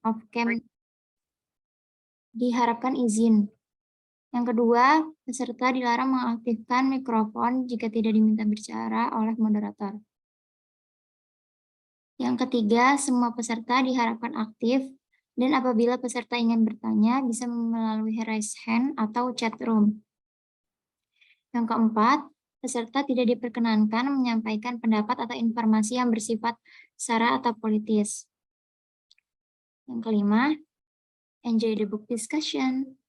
of camp diharapkan izin. Yang kedua, peserta dilarang mengaktifkan mikrofon jika tidak diminta bicara oleh moderator. Yang ketiga, semua peserta diharapkan aktif dan apabila peserta ingin bertanya bisa melalui raise hand atau chat room. Yang keempat, peserta tidak diperkenankan menyampaikan pendapat atau informasi yang bersifat sara atau politis. Yang kelima, enjoy the book discussion.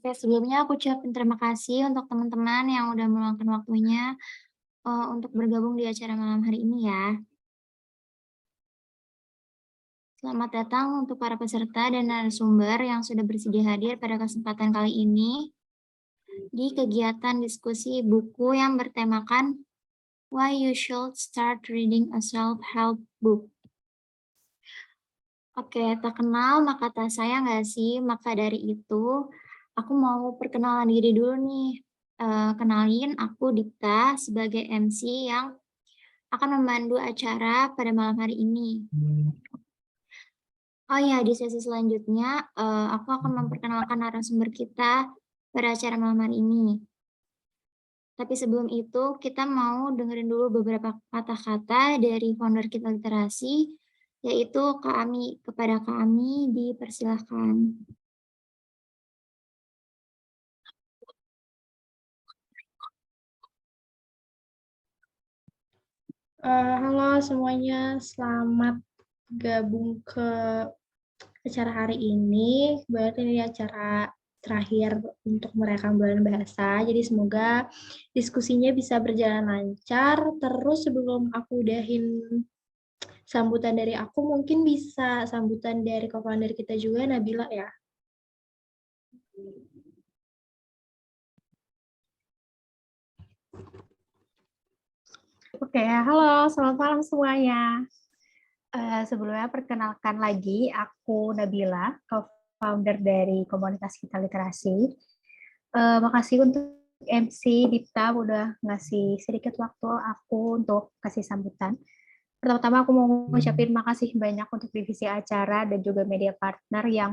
Oke, sebelumnya aku ucapin terima kasih untuk teman-teman yang udah meluangkan waktunya untuk bergabung di acara malam hari ini ya. Selamat datang untuk para peserta dan narasumber yang sudah bersedia hadir pada kesempatan kali ini di kegiatan diskusi buku yang bertemakan Why You Should Start Reading a Self-Help Book. Oke, tak kenal maka tak sayang nggak sih? Maka dari itu, aku mau perkenalan diri dulu nih. Kenalin, aku Dipta sebagai MC yang akan memandu acara pada malam hari ini. Oh ya, di sesi selanjutnya, aku akan memperkenalkan narasumber kita pada acara malam hari ini. Tapi sebelum itu, kita mau dengerin dulu beberapa kata-kata dari founder Kita Literasi, yaitu Kak Ami. Kepada Kak Ami, dipersilahkan. Halo semuanya, selamat gabung ke acara hari ini. Berarti ini acara terakhir untuk merayakan bulan bahasa. Jadi semoga diskusinya bisa berjalan lancar. Terus sebelum aku udahin sambutan dari aku, mungkin bisa sambutan dari co-founder kita juga, Nabila ya. Oke, halo, selamat malam semuanya. Sebelumnya perkenalkan lagi, aku Nabila, co-founder dari komunitas Kita Literasi. Makasih untuk MC Dipta udah ngasih sedikit waktu aku untuk kasih sambutan. Pertama-tama aku mau ngucapin makasih banyak untuk divisi acara dan juga media partner yang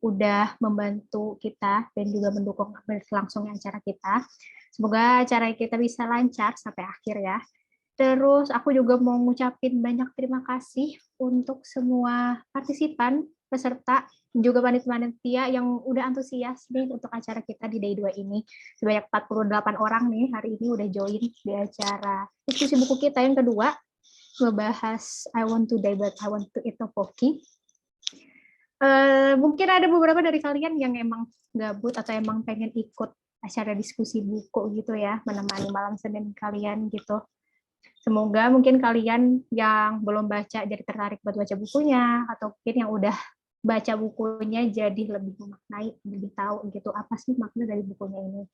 udah membantu kita dan juga mendukung berlangsungnya acara kita. Semoga acara kita bisa lancar sampai akhir ya. Terus aku juga mau ngucapin banyak terima kasih untuk semua partisipan, peserta, juga panitia yang udah antusias nih untuk acara kita di Day 2 ini. Sebanyak 48 orang nih hari ini udah join di acara diskusi buku kita yang kedua, ngebahas I Want to Die But I Want to Eat Tteokbokki. Mungkin ada beberapa dari kalian yang emang gabut atau emang pengen ikut acara diskusi buku gitu ya, menemani malam Senin kalian gitu. Semoga mungkin kalian yang belum baca jadi tertarik buat baca bukunya, atau mungkin yang udah baca bukunya jadi lebih memaknai, lebih tahu gitu apa sih makna dari bukunya ini.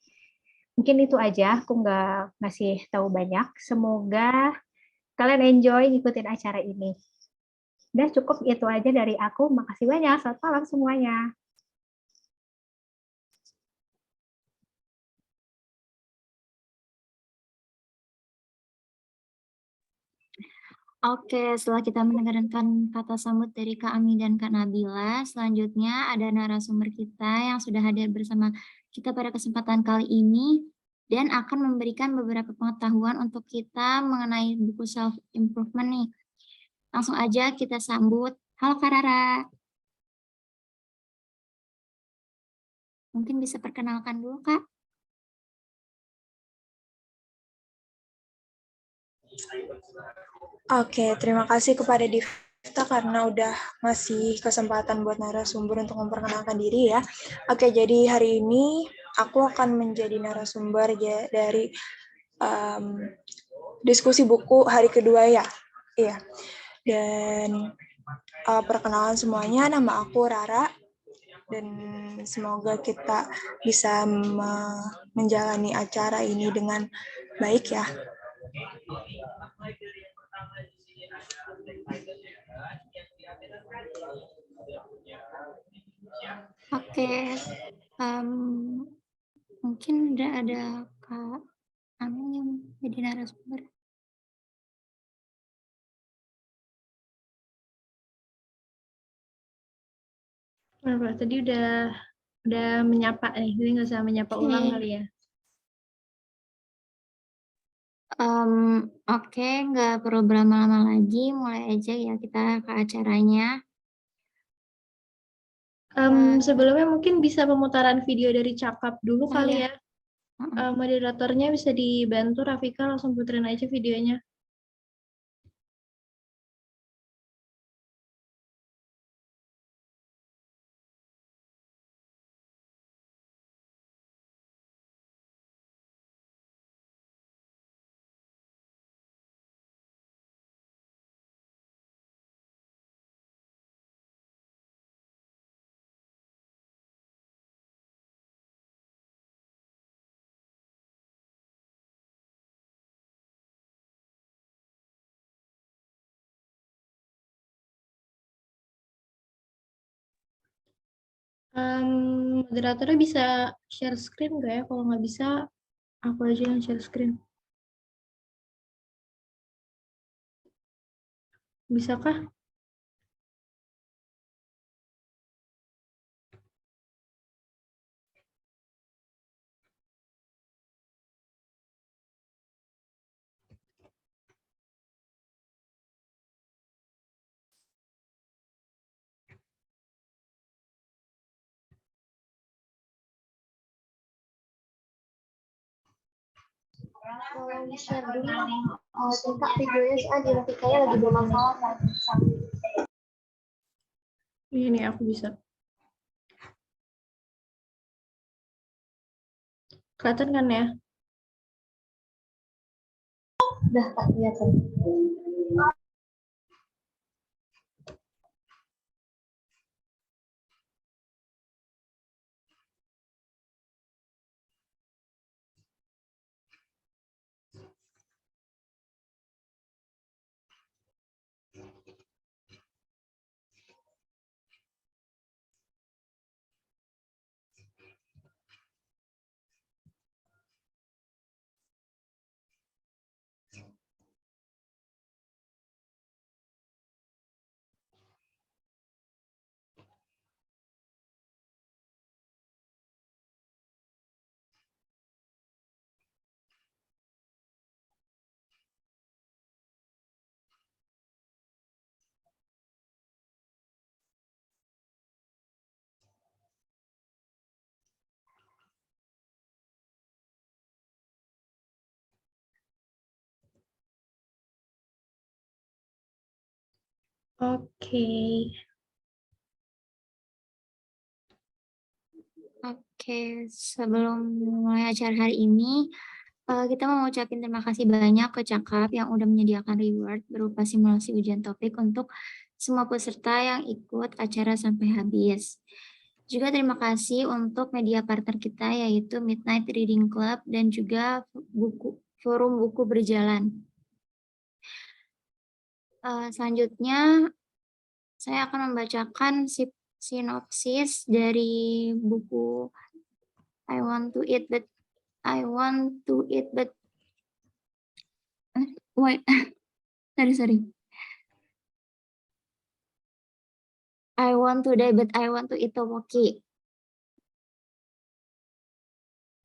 Mungkin itu aja, aku nggak ngasih tahu banyak. Semoga kalian enjoy ngikutin acara ini. Udah cukup itu aja dari aku. Makasih banyak. Selamat malam semuanya. Oke, setelah kita mendengarkan kata sambut dari Kak Ami dan Kak Nabila, selanjutnya ada narasumber kita yang sudah hadir bersama kita pada kesempatan kali ini dan akan memberikan beberapa pengetahuan untuk kita mengenai buku self improvement nih. Langsung aja kita sambut. Halo Kak Rara. Mungkin bisa perkenalkan dulu Kak. Oke, terima kasih kepada Divta karena udah ngasih kesempatan buat narasumber untuk memperkenalkan diri ya. Oke, jadi hari ini aku akan menjadi narasumber ya dari diskusi buku hari kedua ya. Iya. Dan perkenalan semuanya, nama aku Rara dan semoga kita bisa menjalani acara ini dengan baik ya. Oke, mungkin udah ada Kak Ami yang jadi narasumber. Kenapa? Tadi udah menyapa nih, jadi nggak usah menyapa ulang kali ya. Oke, nggak perlu berlama-lama lagi, mulai aja ya kita ke acaranya. Sebelumnya mungkin bisa pemutaran video dari Cakap dulu Oh kali iya. ya. Moderatornya bisa dibantu, Rafika langsung puterin aja videonya. Moderatornya bisa share screen nggak ya? Kalau nggak bisa, aku aja yang share screen. Bisakah? Tolong di-share dulu. Tingkat videonya soalnya di Rafikanya lagi bermasalah. Ini aku bisa. Kelihatan kan ya? Udah tak kelihatan. Oke. Oke, sebelum mulai acara hari ini, kita mau ngucapin terima kasih banyak ke Cakap yang udah menyediakan reward berupa simulasi ujian topik untuk semua peserta yang ikut acara sampai habis. Juga terima kasih untuk media partner kita yaitu Midnight Reading Club dan juga Forum Buku Berjalan. Selanjutnya, saya akan membacakan sinopsis dari buku I want to eat but wait. Sorry. I want to die but I want to eat tteokbokki.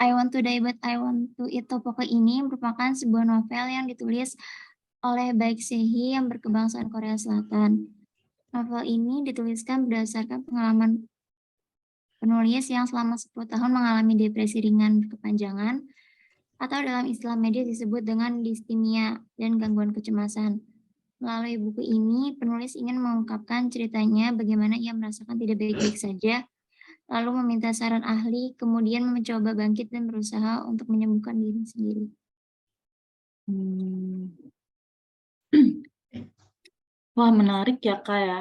I want to die but I want to eat tteokbokki ini merupakan sebuah novel yang ditulis oleh Baek Se-hee yang berkebangsaan Korea Selatan. Novel ini dituliskan berdasarkan pengalaman penulis yang selama 10 tahun mengalami depresi ringan berkepanjangan atau dalam istilah medis disebut dengan distimia dan gangguan kecemasan. Melalui buku ini, penulis ingin mengungkapkan ceritanya bagaimana ia merasakan tidak baik-baik saja, lalu meminta saran ahli, kemudian mencoba bangkit dan berusaha untuk menyembuhkan diri sendiri. Wah, menarik ya, Kak ya.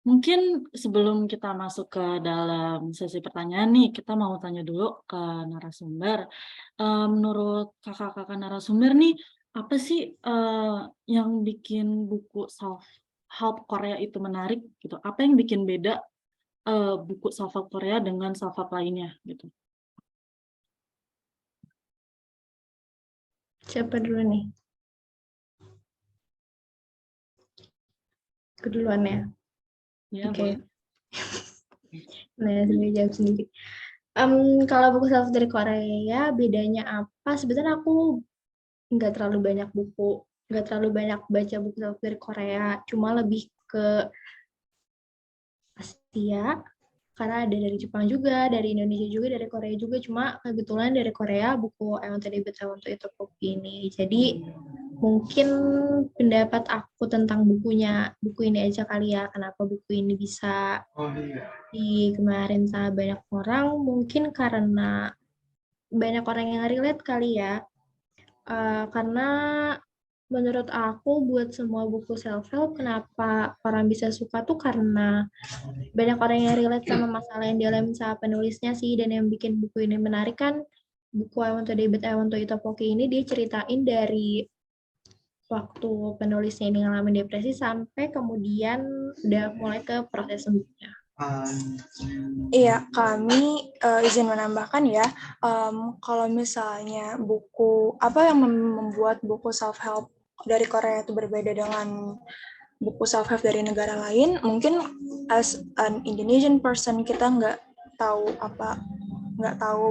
Mungkin sebelum kita masuk ke dalam sesi pertanyaan nih, kita mau tanya dulu ke narasumber. Menurut kakak-kakak narasumber nih, apa sih yang bikin buku self-help Korea itu menarik gitu? Apa yang bikin beda buku self-help Korea dengan self-help lainnya gitu? Siapa dulu nih? Keduluan ya. Ya, Oke. boleh. Nah, saya jawab sendiri. Kalau buku self dari Korea, bedanya apa? Sebenarnya aku nggak terlalu banyak baca buku self dari Korea. Cuma lebih ke Asia, karena ada dari Jepang juga, dari Indonesia juga, dari Korea juga. Cuma kebetulan dari Korea buku I Want to Debut, I Want to Eat Tteokbokki ini. Jadi mungkin pendapat aku tentang buku ini aja kali ya, kenapa buku ini bisa digemarin sama banyak orang, mungkin karena banyak orang yang relate kali ya. Karena menurut aku buat semua buku self-help, kenapa orang bisa suka tuh karena banyak orang yang relate sama masalah yang dialami sama penulisnya sih. Dan yang bikin buku ini menarik kan, buku I Want to Debut, I Want to Eat Tteokbokki ini dia ceritain dari waktu penulisnya ini ngalamin depresi sampai kemudian udah mulai ke proses sembuhnya. Iya, kami izin menambahkan ya, kalau misalnya buku, apa yang membuat buku self-help dari Korea itu berbeda dengan buku self-help dari negara lain, mungkin as an Indonesian person kita nggak tahu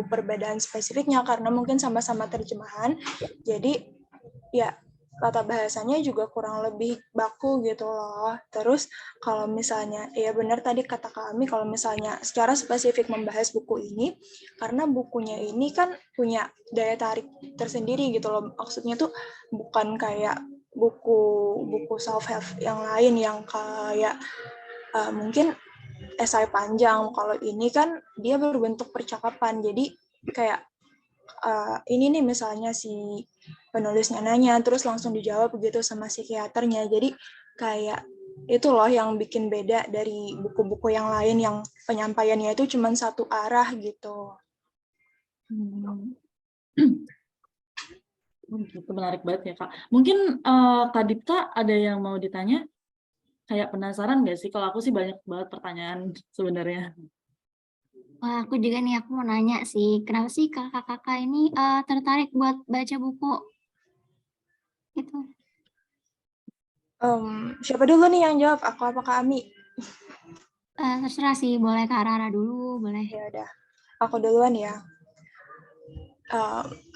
perbedaan spesifiknya karena mungkin sama-sama terjemahan, jadi ya tata bahasanya juga kurang lebih baku gitu loh. Terus kalau misalnya, ya benar tadi kata kami, kalau misalnya secara spesifik membahas buku ini, karena bukunya ini kan punya daya tarik tersendiri gitu loh. Maksudnya tuh bukan kayak buku self-help yang lain yang kayak mungkin esai panjang. Kalau ini kan dia berbentuk percakapan, jadi kayak ini nih misalnya si penulisnya nanya, terus langsung dijawab gitu sama psikiaternya. Jadi kayak itu loh yang bikin beda dari buku-buku yang lain yang penyampaiannya itu cuma satu arah gitu. Itu menarik banget ya, Kak. Mungkin Kak Dipta ada yang mau ditanya? Kayak penasaran nggak sih? Kalau aku sih banyak banget pertanyaan sebenarnya. Wah, aku juga nih, aku mau nanya sih, kenapa sih kakak-kakak ini tertarik buat baca buku itu? Siapa dulu nih yang jawab? Aku apa Kak Ami? Terserah sih, boleh Kak Rara dulu, boleh. Ya udah, aku duluan ya.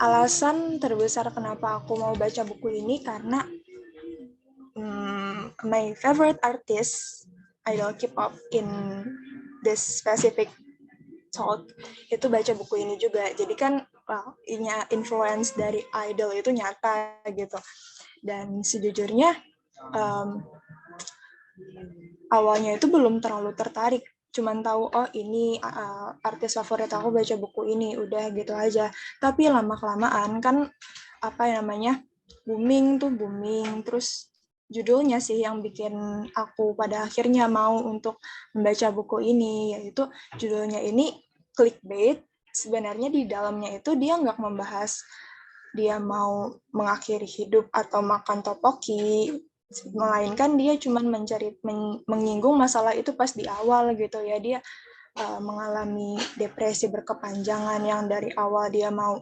Alasan terbesar kenapa aku mau baca buku ini karena my favorite artist, idol K-pop in this specific talk, itu baca buku ini juga. Jadi kan influence dari idol itu nyata gitu. Dan sejujurnya awalnya itu belum terlalu tertarik, cuman tahu oh ini artis favorit aku baca buku ini, udah gitu aja. Tapi lama-kelamaan kan booming, terus judulnya sih yang bikin aku pada akhirnya mau untuk membaca buku ini, yaitu judulnya ini clickbait. Sebenarnya di dalamnya itu dia nggak membahas dia mau mengakhiri hidup atau makan topoki, melainkan dia cuma menyinggung masalah itu pas di awal gitu ya. Dia mengalami depresi berkepanjangan yang dari awal dia mau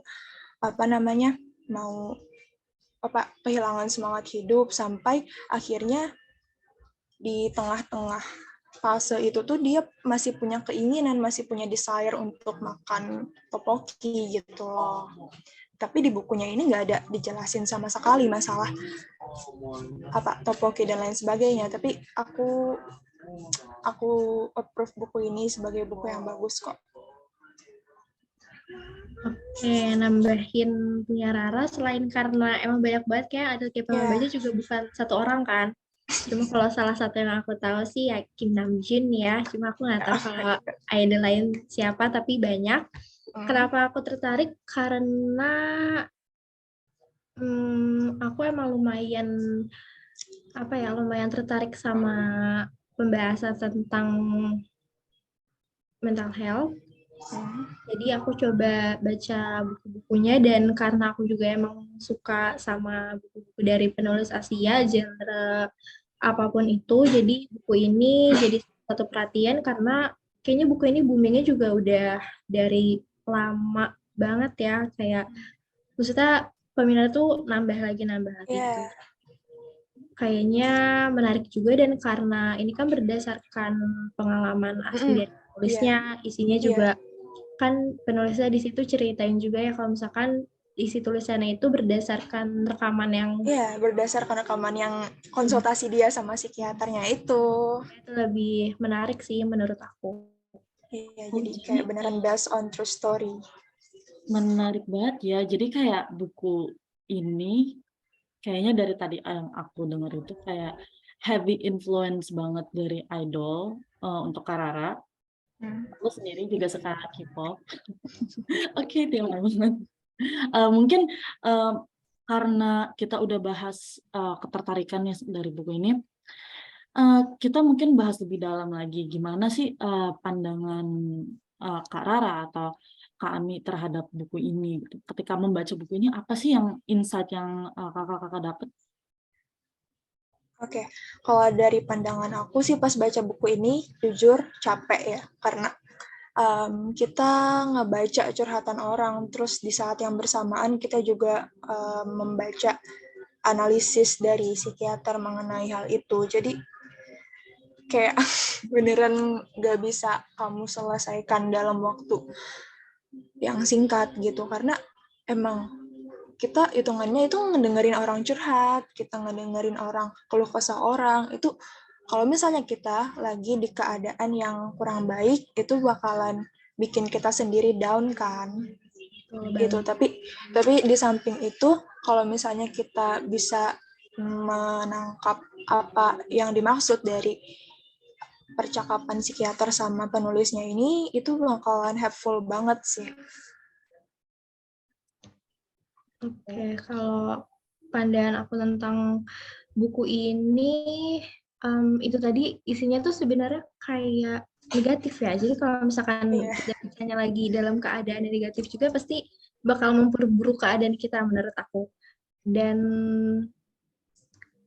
kehilangan semangat hidup sampai akhirnya di tengah-tengah fase itu tuh dia masih punya keinginan, masih punya desire untuk makan topoki gitu loh. Tapi di bukunya ini nggak ada dijelasin sama sekali masalah apa topoki dan lain sebagainya. Tapi aku approve buku ini sebagai buku yang bagus kok. Oke, nambahin punya Rara, selain karena emang banyak banget kayak ada kayak pembaca juga bukan satu orang kan. Cuma kalau salah satu yang aku tahu sih ya Kim Namjoon ya. Cuma aku nggak tahu kalau idol lain siapa, tapi banyak. Kenapa aku tertarik? Karena aku emang lumayan tertarik sama pembahasan tentang mental health. Jadi aku coba baca buku-bukunya, dan karena aku juga emang suka sama buku-buku dari penulis Asia, genre apapun itu, jadi buku ini jadi satu perhatian karena kayaknya buku ini boomingnya juga udah dari lama banget ya, kayak maksudnya peminat tuh nambah lagi gitu. Kayaknya menarik juga, dan karena ini kan berdasarkan pengalaman asli dari penulisnya, isinya juga kan penulisnya di situ ceritain juga ya kalau misalkan isi tulisannya itu berdasarkan rekaman yang berdasarkan rekaman yang konsultasi dia sama psikiaternya itu lebih menarik sih menurut aku. Iya, jadi kayak beneran based on true story. Menarik banget ya. Jadi kayak buku ini kayaknya dari tadi yang aku dengar itu kayak heavy influence banget dari idol untuk Karara. Aku sendiri juga suka K-pop. Oke, dia banget. Mungkin karena kita udah bahas ketertarikannya dari buku ini, kita mungkin bahas lebih dalam lagi gimana sih pandangan Kak Rara atau Kak Ami terhadap buku ini. Ketika membaca buku ini, apa sih yang insight yang kakak-kakak dapat? Oke, kalau dari pandangan aku sih pas baca buku ini, jujur capek ya, karena kita ngebaca curhatan orang, terus di saat yang bersamaan kita juga membaca analisis dari psikiater mengenai hal itu. Jadi kayak beneran gak bisa kamu selesaikan dalam waktu yang singkat gitu, karena emang kita hitungannya itu ngedengerin orang curhat, kita ngedengerin orang keluh kesah orang, itu kalau misalnya kita lagi di keadaan yang kurang baik, itu bakalan bikin kita sendiri down kan, gitu. Tapi di samping itu, kalau misalnya kita bisa menangkap apa yang dimaksud dari percakapan psikiater sama penulisnya ini, itu bakalan helpful banget sih. Oke, kalau pandangan aku tentang buku ini, itu tadi isinya tuh sebenarnya kayak negatif ya. Jadi kalau misalkan kita bacanya lagi dalam keadaan yang negatif juga, pasti bakal memperburuk keadaan kita menurut aku. Dan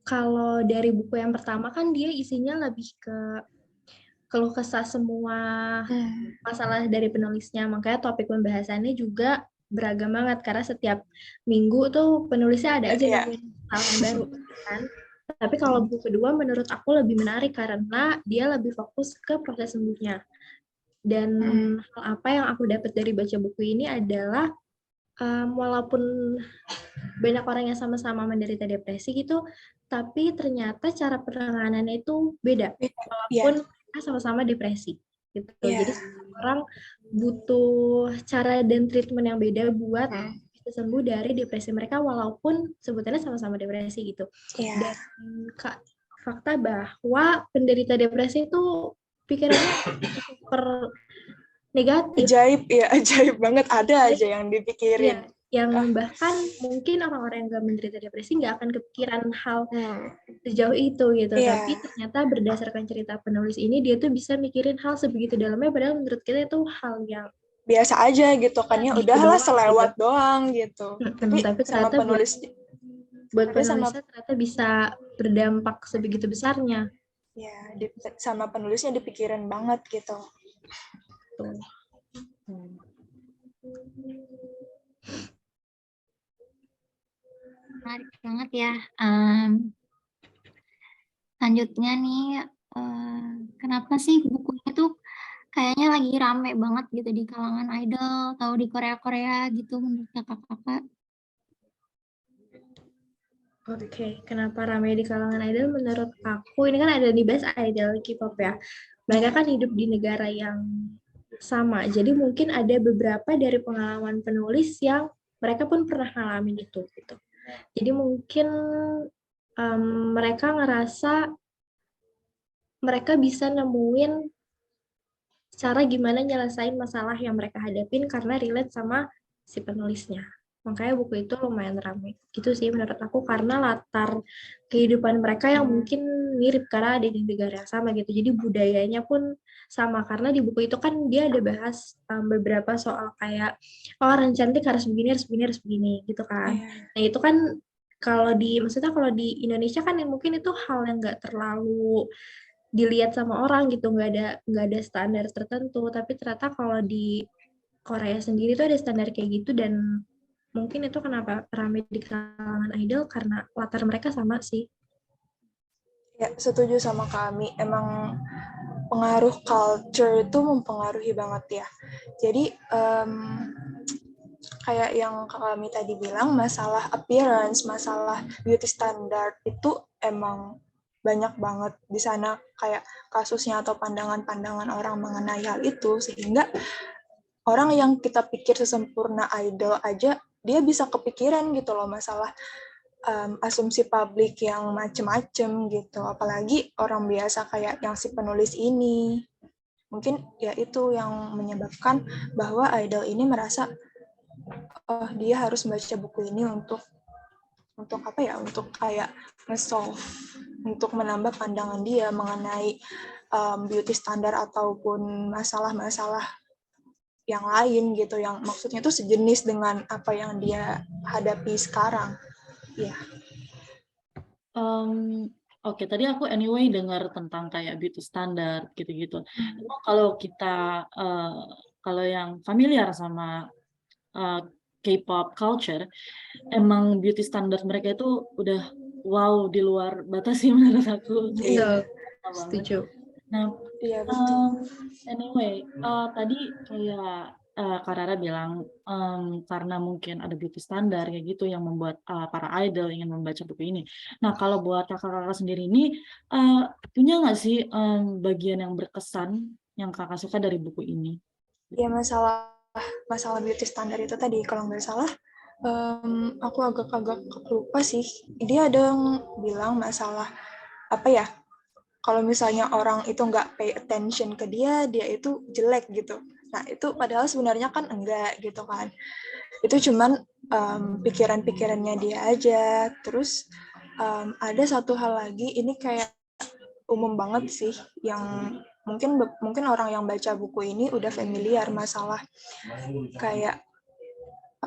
kalau dari buku yang pertama kan dia isinya lebih ke keluh kesah semua masalah dari penulisnya. Makanya topik pembahasannya juga beragam banget, karena setiap minggu tuh penulisnya ada aja nemuin hal yang baru kan. Tapi kalau buku kedua menurut aku lebih menarik karena dia lebih fokus ke proses sembuhnya. Dan hal apa yang aku dapat dari baca buku ini adalah walaupun banyak orang yang sama-sama menderita depresi gitu, tapi ternyata cara penanganannya itu beda. Walaupun mereka sama-sama depresi gitu. Jadi orang butuh cara dan treatment yang beda buat bisa sembuh dari depresi mereka, walaupun sebutannya sama-sama depresi gitu. Dan fakta bahwa penderita depresi itu pikirannya super negatif. Ajaib banget, ada aja yang dipikirin. Yang bahkan mungkin orang-orang yang gak menderita depresi nggak akan kepikiran hal sejauh itu gitu. Tapi ternyata berdasarkan cerita penulis ini, dia tuh bisa mikirin hal sebegitu dalamnya, padahal menurut kita itu hal yang biasa aja gitu kan ya, udahlah selewat gitu doang gitu. Tapi sama penulis buat penulisnya ternyata bisa berdampak sebegitu besarnya. Ya, sama penulisnya dipikirin banget gitu. Tuh. Menarik banget ya. Selanjutnya nih, kenapa sih buku itu kayaknya lagi rame banget gitu di kalangan idol atau di Korea-Korea gitu menurut kakak-kakak? Oke, kenapa ramai di kalangan idol? Menurut aku, ini kan ada dibahas idol K-pop ya. Mereka kan hidup di negara yang sama. Jadi mungkin ada beberapa dari pengalaman penulis yang mereka pun pernah ngalamin itu gitu. Jadi mungkin mereka ngerasa mereka bisa nemuin cara gimana nyelesain masalah yang mereka hadapin karena relate sama si penulisnya. Makanya buku itu lumayan ramai. Gitu sih menurut aku karena latar kehidupan mereka yang mungkin mirip karena ada di negara yang sama gitu. Jadi budayanya pun sama karena di buku itu kan dia ada bahas beberapa soal kayak orang cantik harus begini, harus begini, harus begini gitu kan. Nah itu kan maksudnya kalau di Indonesia kan mungkin itu hal yang nggak terlalu dilihat sama orang gitu, nggak ada standar tertentu, tapi ternyata kalau di Korea sendiri tuh ada standar kayak gitu dan mungkin itu kenapa ramai di kalangan idol karena latar mereka sama sih. Ya, setuju sama kami. Emang pengaruh culture itu mempengaruhi banget ya. Jadi kayak yang kami tadi bilang, masalah appearance, masalah beauty standard itu emang banyak banget di sana kayak kasusnya atau pandangan-pandangan orang mengenai hal itu, sehingga orang yang kita pikir sesempurna idol aja dia bisa kepikiran gitu loh masalah asumsi publik yang macem-macem gitu, apalagi orang biasa kayak yang si penulis ini. Mungkin ya itu yang menyebabkan bahwa idol ini merasa oh dia harus membaca buku ini untuk apa ya, untuk kayak nge-solve, untuk menambah pandangan dia mengenai beauty standar ataupun masalah-masalah yang lain gitu, yang maksudnya itu sejenis dengan apa yang dia hadapi sekarang. Ya. Oke, tadi aku anyway dengar tentang kayak beauty standard gitu-gitu. Emang kalau kita kalau yang familiar sama K-pop culture, emang beauty standard mereka itu udah wow di luar batas sih menurut aku. Iya, Banget. setuju. Nah, Iya betul. anyway, tadi kayak Kak Rara bilang karena mungkin ada beauty standar kayak gitu yang membuat para idol ingin membaca buku ini. Nah, kalau buat kakak-kakak sendiri ini punya nggak sih bagian yang berkesan yang kakak suka dari buku ini? Ya masalah beauty standar itu tadi kalau nggak salah aku agak lupa sih. Dia ada yang bilang masalah apa ya? Kalau misalnya orang itu nggak pay attention ke dia itu jelek gitu. Nah itu padahal sebenarnya kan enggak gitu kan. Itu cuman pikiran-pikirannya dia aja. Terus ada satu hal lagi, ini kayak umum banget sih, yang mungkin orang yang baca buku ini udah familiar masalah kayak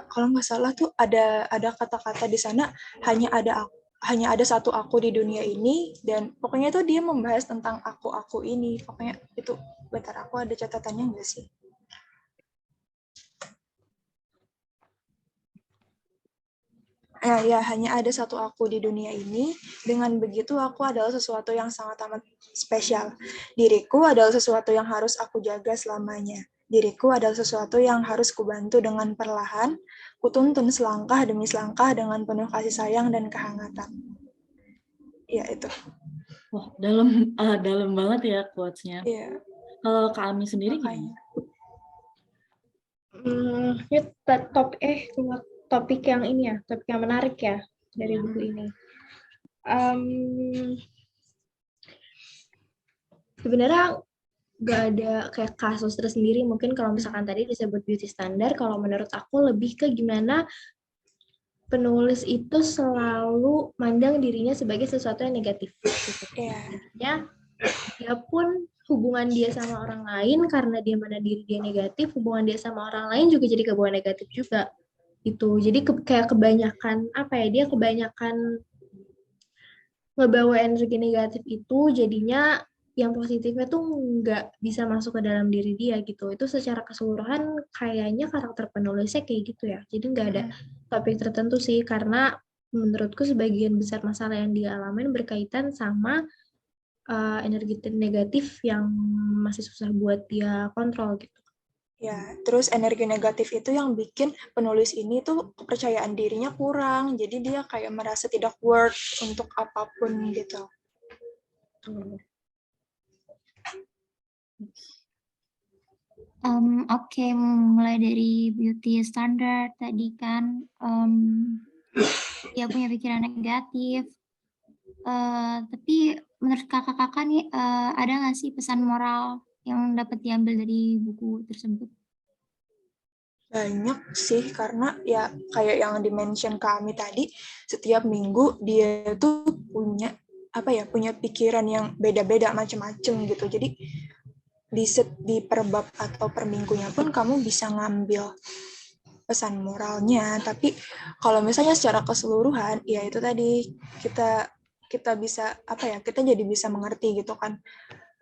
kalau nggak salah tuh ada kata-kata di sana, hanya ada satu aku di dunia ini, dan pokoknya itu dia membahas tentang aku ini. Pokoknya itu, bentar aku ada catatannya nggak sih? Ya, hanya ada satu aku di dunia ini. Dengan begitu aku adalah sesuatu yang sangat amat spesial. Diriku adalah sesuatu yang harus aku jaga selamanya. Diriku adalah sesuatu yang harus kubantu dengan perlahan, kutuntun selangkah demi selangkah dengan penuh kasih sayang dan kehangatan. Ya itu. Wah, dalam banget ya quotes-nya. Iya. Kalau Kak Ami sendiri gimana? Topik yang ini ya, topik yang menarik ya dari buku ini. Sebenarnya nggak ada kayak kasus tersendiri, mungkin kalau misalkan tadi disebut beauty standard, kalau menurut aku lebih ke gimana penulis itu selalu mandang dirinya sebagai sesuatu yang negatif. Ya, dia pun hubungan dia sama orang lain karena dia mandang diri dia negatif, hubungan dia sama orang lain juga jadi hubungan negatif juga. Itu jadi kayak kebanyakan dia kebanyakan ngebawa energi negatif itu, jadinya yang positifnya tuh nggak bisa masuk ke dalam diri dia gitu. Itu secara keseluruhan kayaknya karakter penulisnya kayak gitu ya. Jadi nggak ada topik tertentu sih, karena menurutku sebagian besar masalah yang dia alamin berkaitan sama energi negatif yang masih susah buat dia kontrol gitu. Ya, terus energi negatif itu yang bikin penulis ini tuh kepercayaan dirinya kurang, jadi dia kayak merasa tidak worth untuk apapun gitu. Oke, mulai dari beauty standard tadi kan, dia punya pikiran negatif. Tapi menurut kakak-kakak nih, ada nggak sih pesan moral yang dapat diambil dari buku tersebut? Banyak sih, karena ya kayak yang di-mention kami tadi, setiap minggu dia tuh punya punya pikiran yang beda-beda macam-macam gitu. Jadi di per bab atau per minggunya pun kamu bisa ngambil pesan moralnya. Tapi kalau misalnya secara keseluruhan, ya itu tadi kita kita bisa kita jadi bisa mengerti gitu kan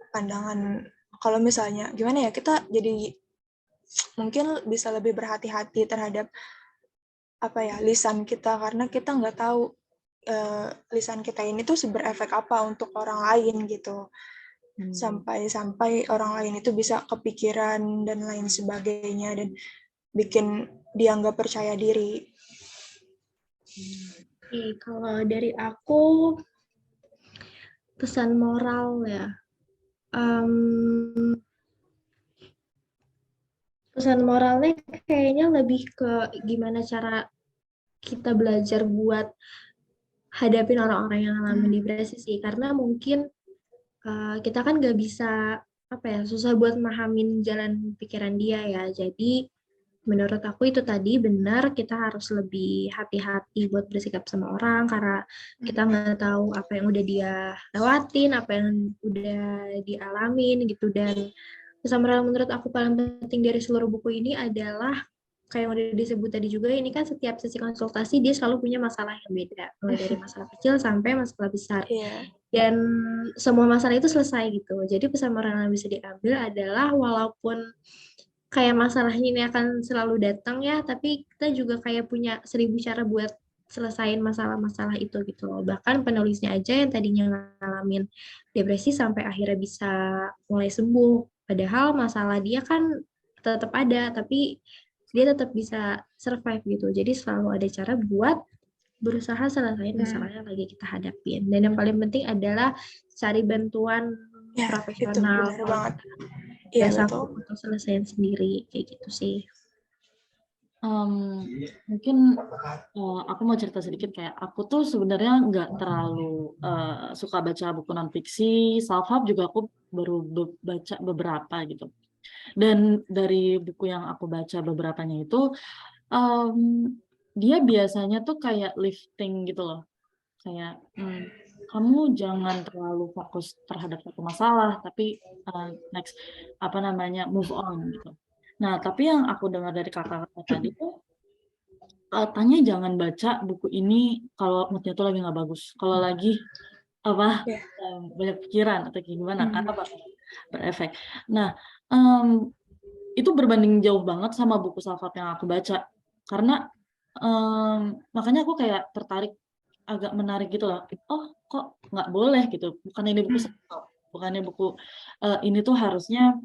pandangan. Kalau misalnya gimana ya, kita jadi mungkin bisa lebih berhati-hati terhadap lisan kita, karena kita nggak tahu lisan kita ini tuh berefek apa untuk orang lain gitu. Sampai orang lain itu bisa kepikiran dan lain sebagainya, dan bikin dia nggak percaya diri. Oke, kalau dari aku pesan moral ya. Pesan moralnya kayaknya lebih ke gimana cara kita belajar buat hadapin orang-orang yang ngalamin depresi sih. Karena mungkin kita kan nggak bisa susah buat mahamin jalan pikiran dia ya. Jadi menurut aku itu tadi benar, kita harus lebih hati-hati buat bersikap sama orang karena kita nggak tahu apa yang udah dia lewatin, apa yang udah dialamin gitu. Dan pesan moral menurut aku paling penting dari seluruh buku ini adalah kayak yang udah disebut tadi juga, ini kan setiap sesi konsultasi dia selalu punya masalah yang beda, mulai dari masalah kecil sampai masalah besar. Dan semua masalah itu selesai gitu. Jadi pesan moral yang bisa diambil adalah walaupun kayak masalahnya ini akan selalu datang ya, tapi kita juga kayak punya 1000 cara buat selesain masalah-masalah itu gitu loh. Bahkan penulisnya aja yang tadinya ngalamin depresi sampai akhirnya bisa mulai sembuh. Padahal masalah dia kan tetap ada, tapi dia tetap bisa survive gitu. Jadi selalu ada cara buat berusaha selesaiin masalah yang lagi kita hadapin. Dan yang paling penting adalah cari bantuan profesional. Itu benar banget. Gak sanggup untuk selesaiin sendiri, kayak gitu sih. Mungkin aku mau cerita sedikit, kayak aku tuh sebenarnya nggak terlalu suka baca buku non-fiksi, self-help juga aku baru baca beberapa gitu. Dan dari buku yang aku baca beberapanya itu, dia biasanya tuh kayak lifting gitu loh. Kayak, kamu jangan terlalu fokus terhadap satu masalah, tapi next, move on gitu. Nah, tapi yang aku dengar dari kakak-kakak tadi tuh, katanya jangan baca buku ini kalau moodnya tuh lagi nggak bagus. Kalau lagi banyak pikiran atau kayak gimana, karena bakal berefek. Nah, itu berbanding jauh banget sama buku self-help yang aku baca. Karena makanya aku kayak tertarik, agak menarik gitu loh. Oh, kok nggak boleh gitu? Bukan ini buku self-help, bukannya buku ini tuh harusnya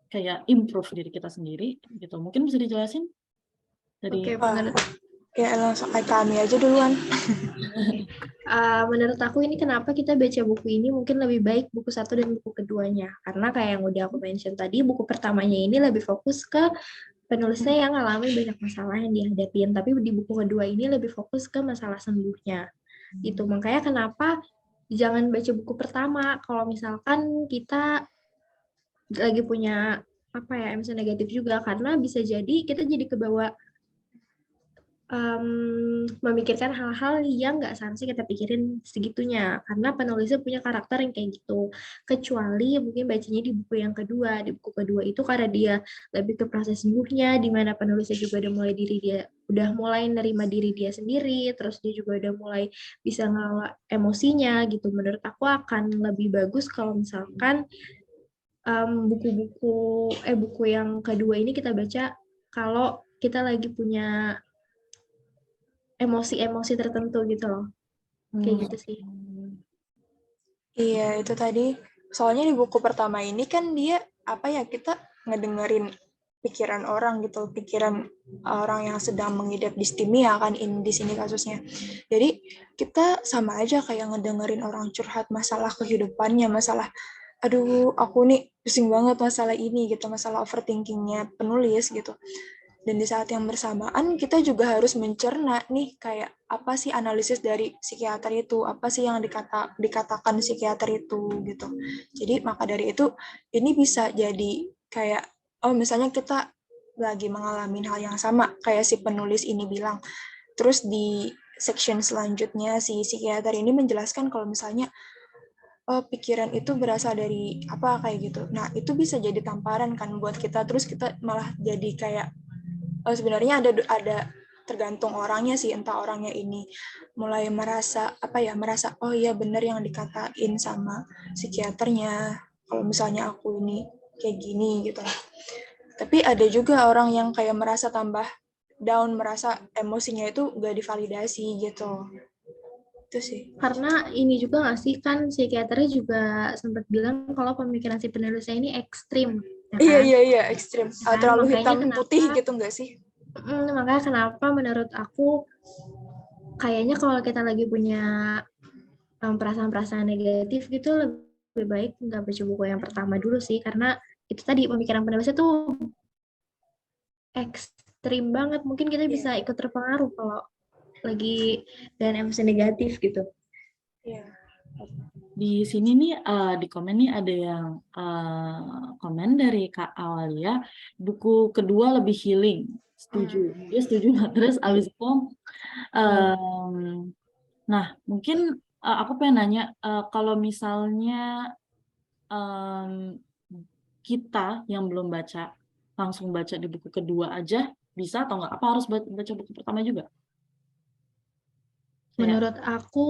kayak improve diri kita sendiri gitu. Mungkin bisa dijelasin dari Ya langsung kami aja duluan. Menurut aku ini kenapa kita baca buku ini mungkin lebih baik buku 1 dan buku keduanya. Karena kayak yang udah aku mention tadi, buku pertamanya ini lebih fokus ke penulisnya yang ngalamin banyak masalah yang dihadapin. Tapi di buku kedua ini lebih fokus ke masalah sembuhnya. Gitu. Makanya kenapa jangan baca buku pertama kalau misalkan kita lagi punya emosi negatif juga, karena bisa jadi kita jadi kebawa memikirkan hal-hal yang nggak seharusnya kita pikirin segitunya, karena penulisnya punya karakter yang kayak gitu. Kecuali mungkin bacanya di buku yang kedua. Di buku kedua itu karena dia lebih ke proses sembuhnya, di mana penulisnya juga udah mulai nerima diri dia sendiri, terus dia juga udah mulai bisa ngelola emosinya gitu. Menurut aku akan lebih bagus kalau misalkan buku yang kedua ini kita baca kalau kita lagi punya emosi-emosi tertentu gitu loh. Kayak gitu sih. Iya, itu tadi. Soalnya di buku pertama ini kan dia apa ya, kita ngedengerin pikiran orang gitu, pikiran orang yang sedang mengidap distimia kan ini di sini kasusnya. Jadi kita sama aja kayak ngedengerin orang curhat masalah kehidupannya, masalah aduh aku nih pusing banget masalah ini gitu, masalah overthinkingnya penulis gitu. Dan di saat yang bersamaan kita juga harus mencerna nih kayak apa sih analisis dari psikiater itu, apa sih yang dikatakan psikiater itu gitu. Jadi maka dari itu ini bisa jadi kayak oh misalnya kita lagi mengalami hal yang sama kayak si penulis ini bilang. Terus di section selanjutnya si psikiater ini menjelaskan kalau misalnya oh pikiran itu berasal dari apa kayak gitu. Nah, itu bisa jadi tamparan kan buat kita terus kita malah jadi kayak oh, sebenarnya ada tergantung orangnya sih, entah orangnya ini mulai merasa apa ya, merasa oh iya benar yang dikatain sama psikiaternya kalau misalnya aku ini kayak gini gitu. Tapi ada juga orang yang kayak merasa tambah down, merasa emosinya itu gak divalidasi gitu. Itu sih. Karena ini juga nggak sih, kan psikiaternya juga sempat bilang kalau pemikiran si penulisnya ini ekstrim, ya Iya, kan? iya, iya, ekstrim. Ya kan? Terlalu Makanya hitam kenapa, putih gitu nggak sih? makanya kenapa menurut aku kayaknya kalau kita lagi punya perasaan-perasaan negatif gitu lebih baik nggak baca buku yang pertama dulu sih, karena itu tadi pemikiran penulisnya tuh ekstrim banget. Mungkin kita bisa Iya, ikut terpengaruh kalau lagi dengan emosi negatif gitu. iya. Di sini nih di komen nih ada yang komen dari Kak Awalia, buku kedua lebih healing. Setuju. Dia setuju. Terus abis itu nah mungkin aku pengen nanya kalau misalnya kita yang belum baca langsung baca di buku kedua aja bisa atau nggak? Apa harus baca buku pertama juga? Kayak Menurut aku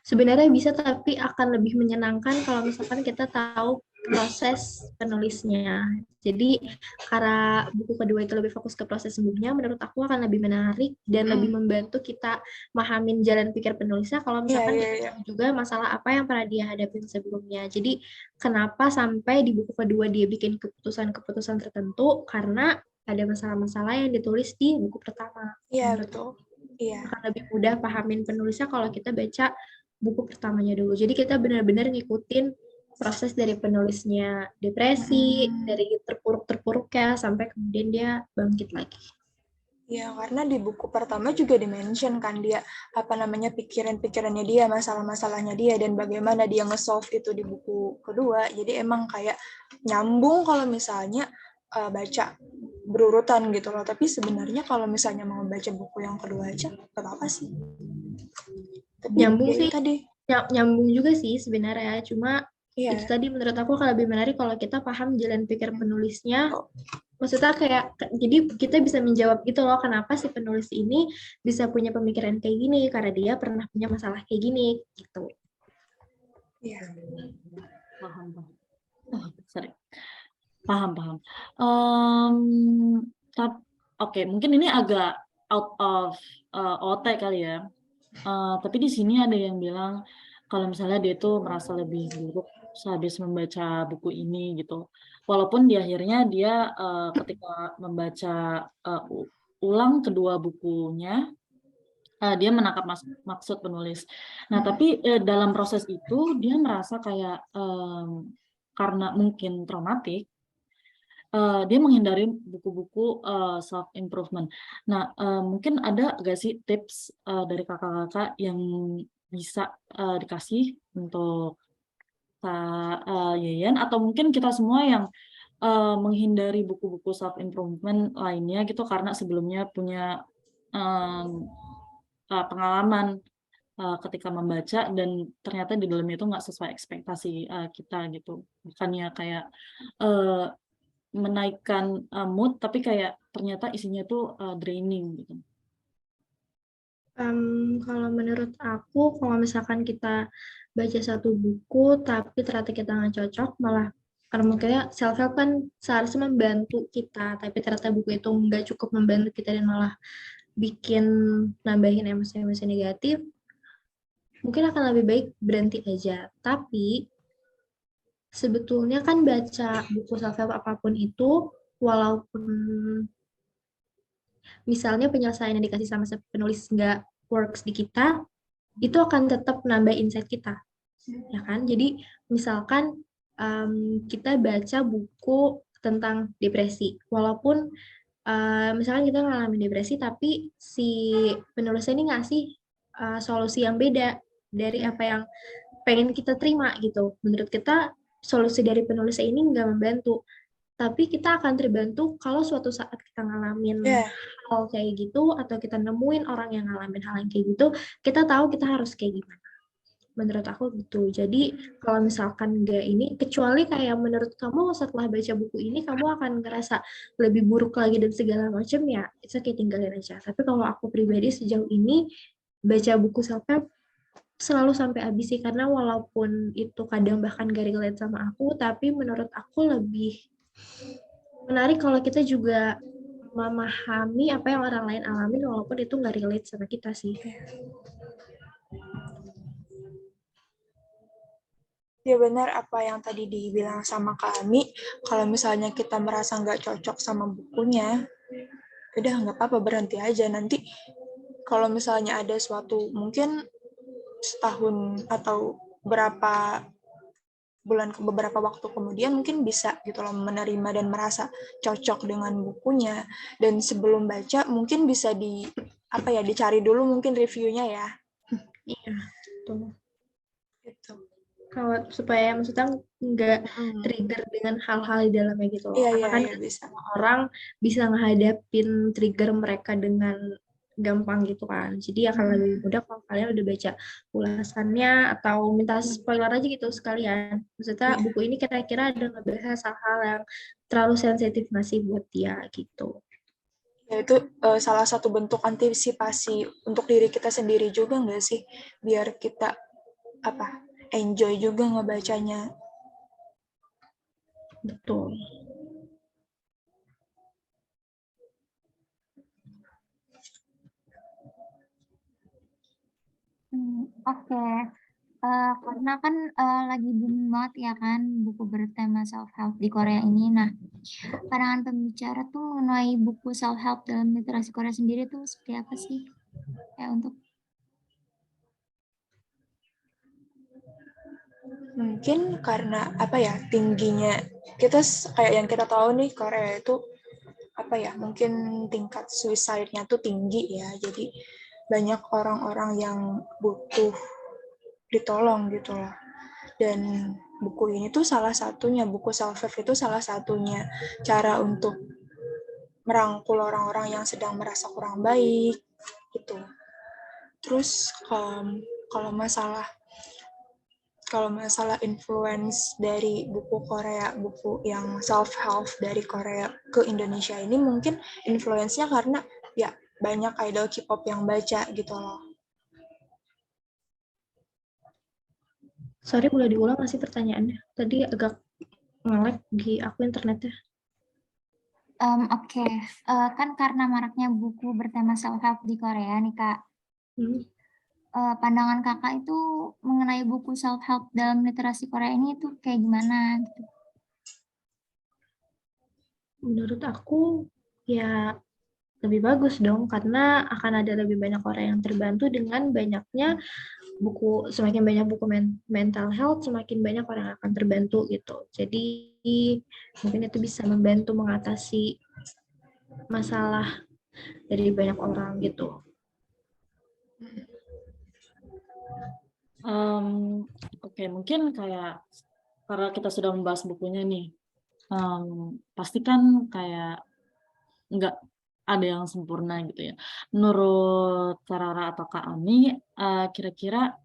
sebenarnya bisa, tapi akan lebih menyenangkan kalau misalkan kita tahu proses penulisnya. Jadi karena buku kedua itu lebih fokus ke proses sembuhnya, menurut aku akan lebih menarik dan lebih membantu kita mahamin jalan pikir penulisnya kalau Iya, misalkan iya, kita iya. tahu juga masalah apa yang pernah dia hadapin sebelumnya. Jadi kenapa sampai di buku kedua dia bikin keputusan-keputusan tertentu, karena ada masalah-masalah yang ditulis di buku pertama. Iya, Menurut betul. Iya. akan lebih mudah pahamin penulisnya kalau kita baca buku pertamanya dulu. Jadi kita benar-benar ngikutin proses dari penulisnya depresi, dari terpuruk-terpuruk ya, sampai kemudian dia bangkit lagi. Ya, karena di buku pertama juga dimention kan dia apa namanya pikiran-pikirannya dia, masalah-masalahnya dia dan bagaimana dia nge-solve itu di buku kedua. Jadi emang kayak nyambung kalau misalnya baca berurutan gitu loh. Tapi sebenarnya kalau misalnya mau baca buku yang kedua aja gak apa-apa sih. Tapi Nyambung ya itu sih, tadi. nyambung juga sih sebenarnya. Cuma itu Iya. tadi menurut aku akan lebih menarik kalau kita paham jalan pikir penulisnya. Maksudnya kayak, jadi kita bisa menjawab gitu loh, kenapa si penulis ini bisa punya pemikiran kayak gini, karena dia pernah punya masalah kayak gini, gitu. Iya. paham. Oh, sorry. Paham. Oke, mungkin ini agak out of OT kali ya. Tapi di sini ada yang bilang kalau misalnya dia tuh merasa lebih buruk sehabis membaca buku ini gitu. Walaupun di akhirnya dia ketika membaca ulang kedua bukunya, dia menangkap maksud penulis. Nah, tapi dalam proses itu dia merasa kayak karena mungkin traumatik, dia menghindari buku-buku self improvement. Nah, mungkin ada nggak sih tips dari kakak-kakak yang bisa dikasih untuk Kak Yeyen atau mungkin kita semua yang menghindari buku-buku self improvement lainnya gitu karena sebelumnya punya pengalaman ketika membaca dan ternyata di dalamnya itu nggak sesuai ekspektasi kita gitu. Bukannya kayak menaikkan mood tapi kayak ternyata isinya tuh draining gitu. Kalau menurut aku, kalau misalkan kita baca satu buku tapi ternyata kita nggak cocok, malah karena mungkinnya self help kan seharusnya membantu kita, tapi ternyata buku itu nggak cukup membantu kita dan malah bikin nambahin emosi-emosi negatif. mungkin akan lebih baik berhenti aja. Tapi sebetulnya kan baca buku self-help apapun itu, walaupun misalnya penyelesaian yang dikasih sama penulis nggak works di kita, itu akan tetap nambah insight kita, ya kan? Jadi misalkan kita baca buku tentang depresi, walaupun misalkan kita ngalamin depresi, tapi si penulisnya ini ngasih solusi yang beda dari apa yang pengen kita terima gitu. Menurut kita solusi dari penulisnya ini nggak membantu, tapi kita akan terbantu kalau suatu saat kita ngalamin hal kayak gitu, atau kita nemuin orang yang ngalamin hal yang kayak gitu, kita tahu kita harus kayak gimana. Menurut aku gitu. Jadi kalau misalkan nggak ini, kecuali kayak menurut kamu setelah baca buku ini kamu akan ngerasa lebih buruk lagi dan segala macam, ya it's okay, tinggalin aja. Tapi kalau aku pribadi sejauh ini baca buku self-help selalu sampai habis sih, karena walaupun itu kadang bahkan gak relate sama aku, tapi menurut aku lebih menarik kalau kita juga memahami apa yang orang lain alamin walaupun itu nggak relate sama kita sih. Ya benar apa yang tadi dibilang sama Kak Ami, kalau misalnya kita merasa nggak cocok sama bukunya, udah nggak apa-apa, berhenti aja. Nanti kalau misalnya ada suatu, mungkin setahun atau beberapa waktu kemudian mungkin bisa gitu loh menerima dan merasa cocok dengan bukunya. Dan sebelum baca mungkin bisa dicari dulu mungkin reviewnya ya. Iya, tuh. Gitu. Kalau supaya maksudnya nggak trigger dengan hal-hal di dalamnya gitu loh. Karena kan bisa. orang bisa menghadapin trigger mereka dengan gampang gitu kan. Jadi akan lebih mudah kalau kalian udah baca ulasannya atau minta spoiler aja gitu sekalian. Maksudnya buku ini kira-kira ada ngebahas hal-hal yang terlalu sensitif nggak sih buat dia gitu. Ya itu salah satu bentuk antisipasi untuk diri kita sendiri juga nggak sih? Biar kita enjoy juga ngebacanya. Betul. Oke. Karena kan lagi booming banget ya kan buku bertema self-help di Korea ini. Nah, pandangan pembicara tuh mengenai buku self-help dalam literasi Korea sendiri tuh seperti apa sih? Ya untuk Mungkin karena tingginya kita kayak yang kita tahu nih, Korea itu mungkin tingkat suicide-nya tuh tinggi ya. Jadi banyak orang-orang yang butuh ditolong gitu loh. Dan buku ini tuh salah satunya, buku self-help itu salah satunya cara untuk merangkul orang-orang yang sedang merasa kurang baik gitu. Terus kalau masalah influence dari buku Korea, buku yang self-help dari Korea ke Indonesia ini, mungkin influence-nya karena ya banyak idol K-pop yang baca gitu loh. Sorry, boleh diulang nggak sih pertanyaannya? Tadi agak nge-lag di aku internetnya. Oke. Kan karena maraknya buku bertema self-help di Korea nih Kak. Pandangan Kakak itu mengenai buku self-help dalam literasi Korea ini itu kayak gimana gitu? Menurut aku ya lebih bagus dong, karena akan ada lebih banyak orang yang terbantu dengan banyaknya buku. Semakin banyak buku mental health, semakin banyak orang yang akan terbantu gitu. Jadi mungkin itu bisa membantu mengatasi masalah dari banyak orang gitu. Oke, mungkin kayak karena kita sudah membahas bukunya nih, pasti kan kayak nggak ada yang sempurna gitu ya. Menurut Kak Rara atau Kak Ami, kira-kira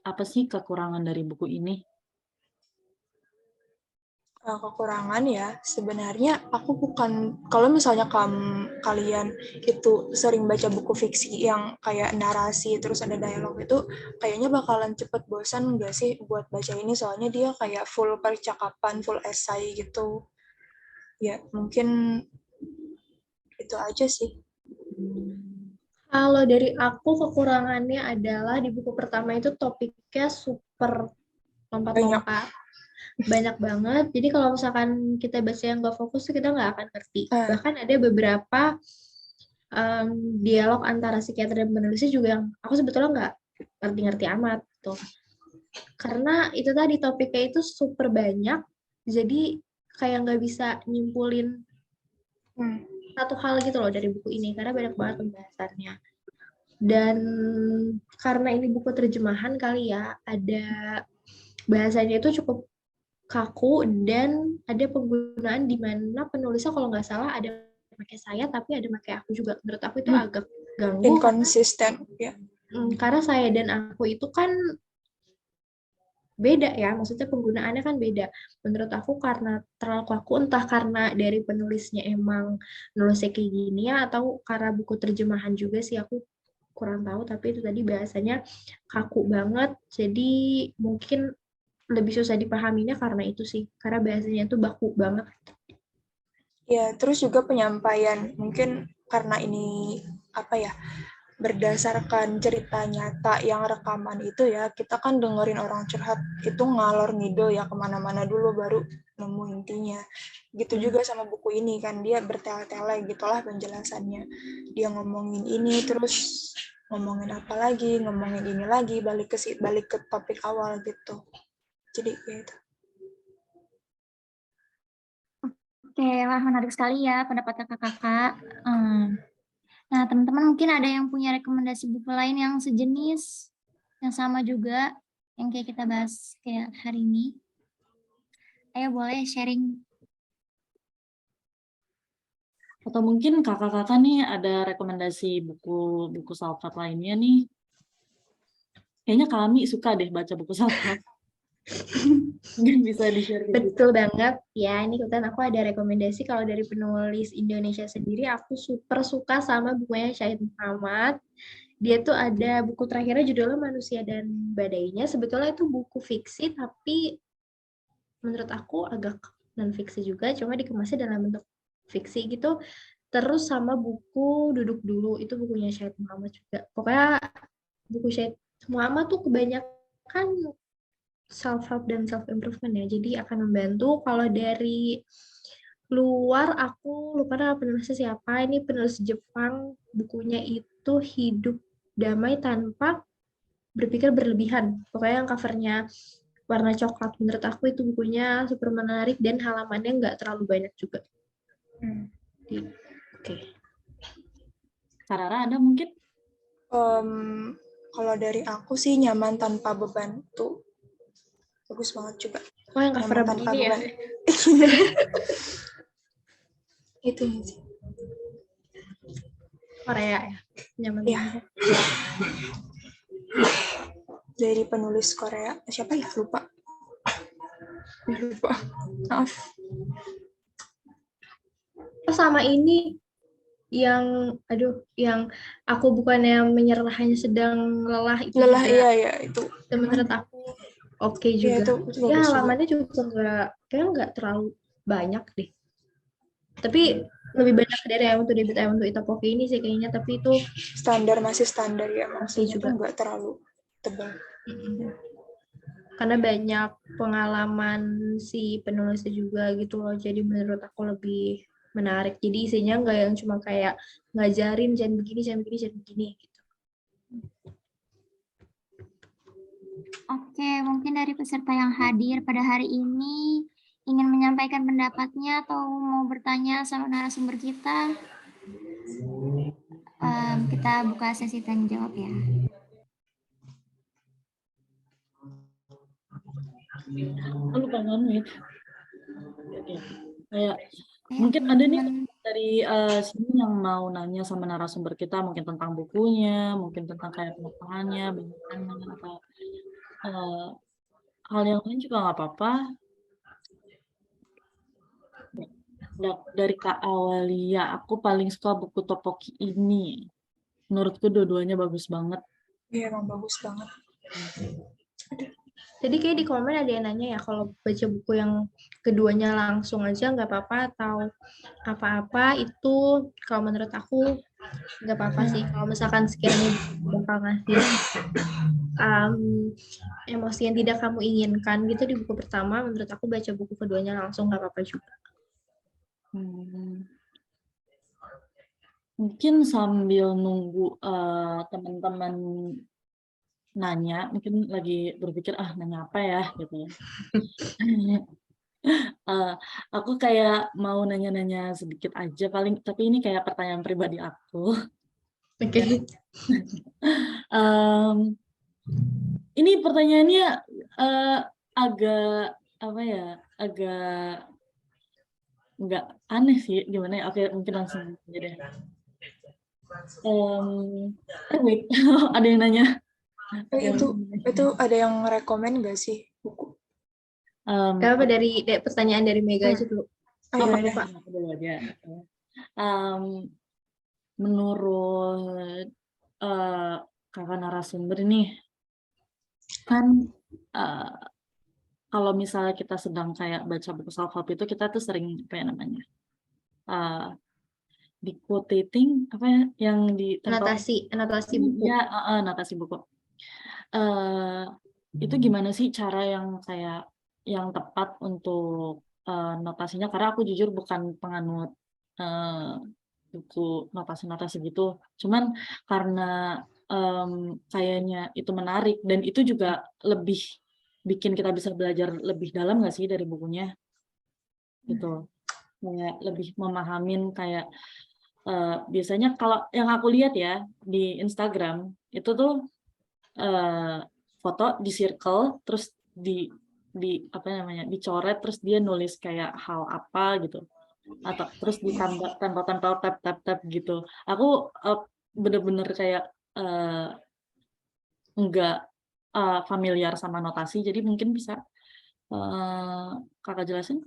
apa sih kekurangan dari buku ini? Kekurangan ya, sebenarnya aku bukan, kalau misalnya kalian itu sering baca buku fiksi yang kayak narasi terus ada dialog, itu kayaknya bakalan cepet bosan nggak sih buat baca ini, soalnya dia kayak full percakapan, full essay gitu. Ya mungkin itu aja sih. Kalau dari aku kekurangannya adalah di buku pertama itu topiknya super lompat-lompat. Banyak banget. Jadi kalau misalkan kita baca yang nggak fokus, kita nggak akan ngerti. Bahkan ada beberapa dialog antara psikiater dan penulisnya juga yang aku sebetulnya nggak ngerti-ngerti amat tuh. Karena itu tadi topiknya itu super banyak, jadi kayak nggak bisa nyimpulin satu hal gitu loh dari buku ini, karena banyak banget pembahasannya. Dan karena ini buku terjemahan kali ya, ada bahasanya itu cukup kaku dan ada penggunaan di mana penulisnya kalau nggak salah ada pakai saya tapi ada pakai aku juga. Menurut aku itu agak ganggu. Inkonsisten, ya. Karena saya dan aku itu kan beda ya, maksudnya penggunaannya kan beda. Menurut aku karena terlalu kaku, entah karena dari penulisnya emang nulisnya kayak gini ya, atau karena buku terjemahan juga sih, aku kurang tahu, tapi itu tadi bahasanya kaku banget, jadi mungkin lebih susah dipahaminya karena itu sih, karena bahasanya itu baku banget. Ya, terus juga penyampaian, mungkin karena ini apa ya, berdasarkan cerita nyata yang rekaman itu ya, kita kan dengerin orang curhat itu ngalor ngidul ya kemana-mana dulu baru nemu intinya. Gitu juga sama buku ini kan, dia bertele-tele gitulah penjelasannya. Dia ngomongin ini terus ngomongin apa lagi, ngomongin ini lagi, balik ke topik awal gitu. Jadi ya itu. Oke, wah menarik sekali ya pendapat kakak-kakak. Nah, teman-teman mungkin ada yang punya rekomendasi buku lain yang sejenis, yang sama juga, yang kayak kita bahas kayak hari ini. Ayo boleh sharing. Atau mungkin kakak-kakak nih ada rekomendasi buku self-help lainnya nih. Kayaknya kami suka deh baca buku self-help. Mungkin bisa di-share ke kita. Betul banget ya, ini kebetulan aku ada rekomendasi kalau dari penulis Indonesia sendiri, aku super suka sama bukunya Syahid Muhammad. Dia tuh ada buku terakhirnya judulnya Manusia dan Badainya. Sebetulnya itu buku fiksi, tapi menurut aku agak non-fiksi juga, cuma dikemasnya dalam bentuk fiksi gitu. Terus sama buku Duduk Dulu, itu bukunya Syahid Muhammad juga. Pokoknya buku Syahid Muhammad tuh kebanyakan self-help dan self-improvement ya. Jadi akan membantu. Kalau dari luar, aku lupa nama penulisnya siapa. Ini penulis Jepang. Bukunya itu Hidup Damai Tanpa Berpikir Berlebihan. Pokoknya yang covernya warna coklat. Menurut aku itu bukunya super menarik dan halamannya nggak terlalu banyak juga. Oke. Karara ada mungkin? Kalau dari aku sih Nyaman Tanpa Beban tuh bagus banget juga. Oh, yang cover Nyaman Tanpa begini ya? Beban. Itu sih. Korea ya? Nyaman Iya. banget. Dari penulis Korea. Siapa ya? Lupa. Maaf. Sama ini yang aku bukannya menyerah hanya sedang lelah itu Lelah, juga. iya itu. Dan menurut aku oke Iya, juga. itu Ya bagus halamannya juga nggak terlalu banyak deh. Tapi lebih banyak dari I Want to Debut, I Want to Eat Up ini sih kayaknya. Tapi itu masih standar ya, maksudnya juga. tuh nggak terlalu tebal. Karena banyak pengalaman si penulisnya juga gitu loh. Jadi menurut aku lebih menarik. Jadi isinya nggak yang cuma kayak ngajarin jangan begini gitu. Oke, mungkin dari peserta yang hadir pada hari ini ingin menyampaikan pendapatnya atau mau bertanya sama narasumber kita. Kita buka sesi tanya jawab ya. Lupa nge-mute. Oke. Kayak mungkin ada nih dari sini yang mau nanya sama narasumber kita mungkin tentang bukunya, mungkin tentang kayak penekanan atau hal yang lain juga nggak apa-apa. Dari Kak Awalia, aku paling suka buku Topoki ini. Menurutku dua-duanya bagus banget. Iya, emang bagus banget. Jadi kayak di komen ada yang nanya ya, kalau baca buku yang keduanya langsung aja nggak apa-apa atau apa-apa, itu kalau menurut aku nggak apa-apa sih kalau misalkan sekiranya bakal ngasih emosi yang tidak kamu inginkan gitu di buku pertama, menurut aku baca buku keduanya langsung nggak apa-apa juga. Mungkin sambil nunggu teman-teman nanya, mungkin lagi berpikir nanya apa ya gitu. Aku kayak mau nanya-nanya sedikit aja paling, tapi ini kayak pertanyaan pribadi aku. Oke. Ini pertanyaannya agak apa ya, agak nggak aneh sih, gimana ya? Oke, mungkin langsung aja deh. Wait, ada yang nanya. Itu ada yang rekomen nggak sih buku? Apa dari pertanyaan dari Mega aja dulu. Iya. Dulu aja. Menurut kakak narasumber nih, kan kalau misalnya kita sedang kayak baca buku self-help itu, kita tuh sering apa ya namanya, di-quotating apa ya, yang di Anotasi buku. ya, anotasi buku. Itu gimana sih cara yang kayak yang tepat untuk notasinya? Karena aku jujur bukan penganut buku notasi-notasi gitu. Cuman karena kayaknya itu menarik dan itu juga lebih bikin kita bisa belajar lebih dalam nggak sih dari bukunya? Gitu. Kayak lebih memahamin kayak biasanya kalau yang aku lihat ya di Instagram itu tuh foto di circle terus di apa namanya, dicoret terus dia nulis kayak hal apa gitu, atau terus ditambah tempel tap gitu. Aku bener-bener kayak enggak familiar sama notasi, jadi mungkin bisa kakak jelasin?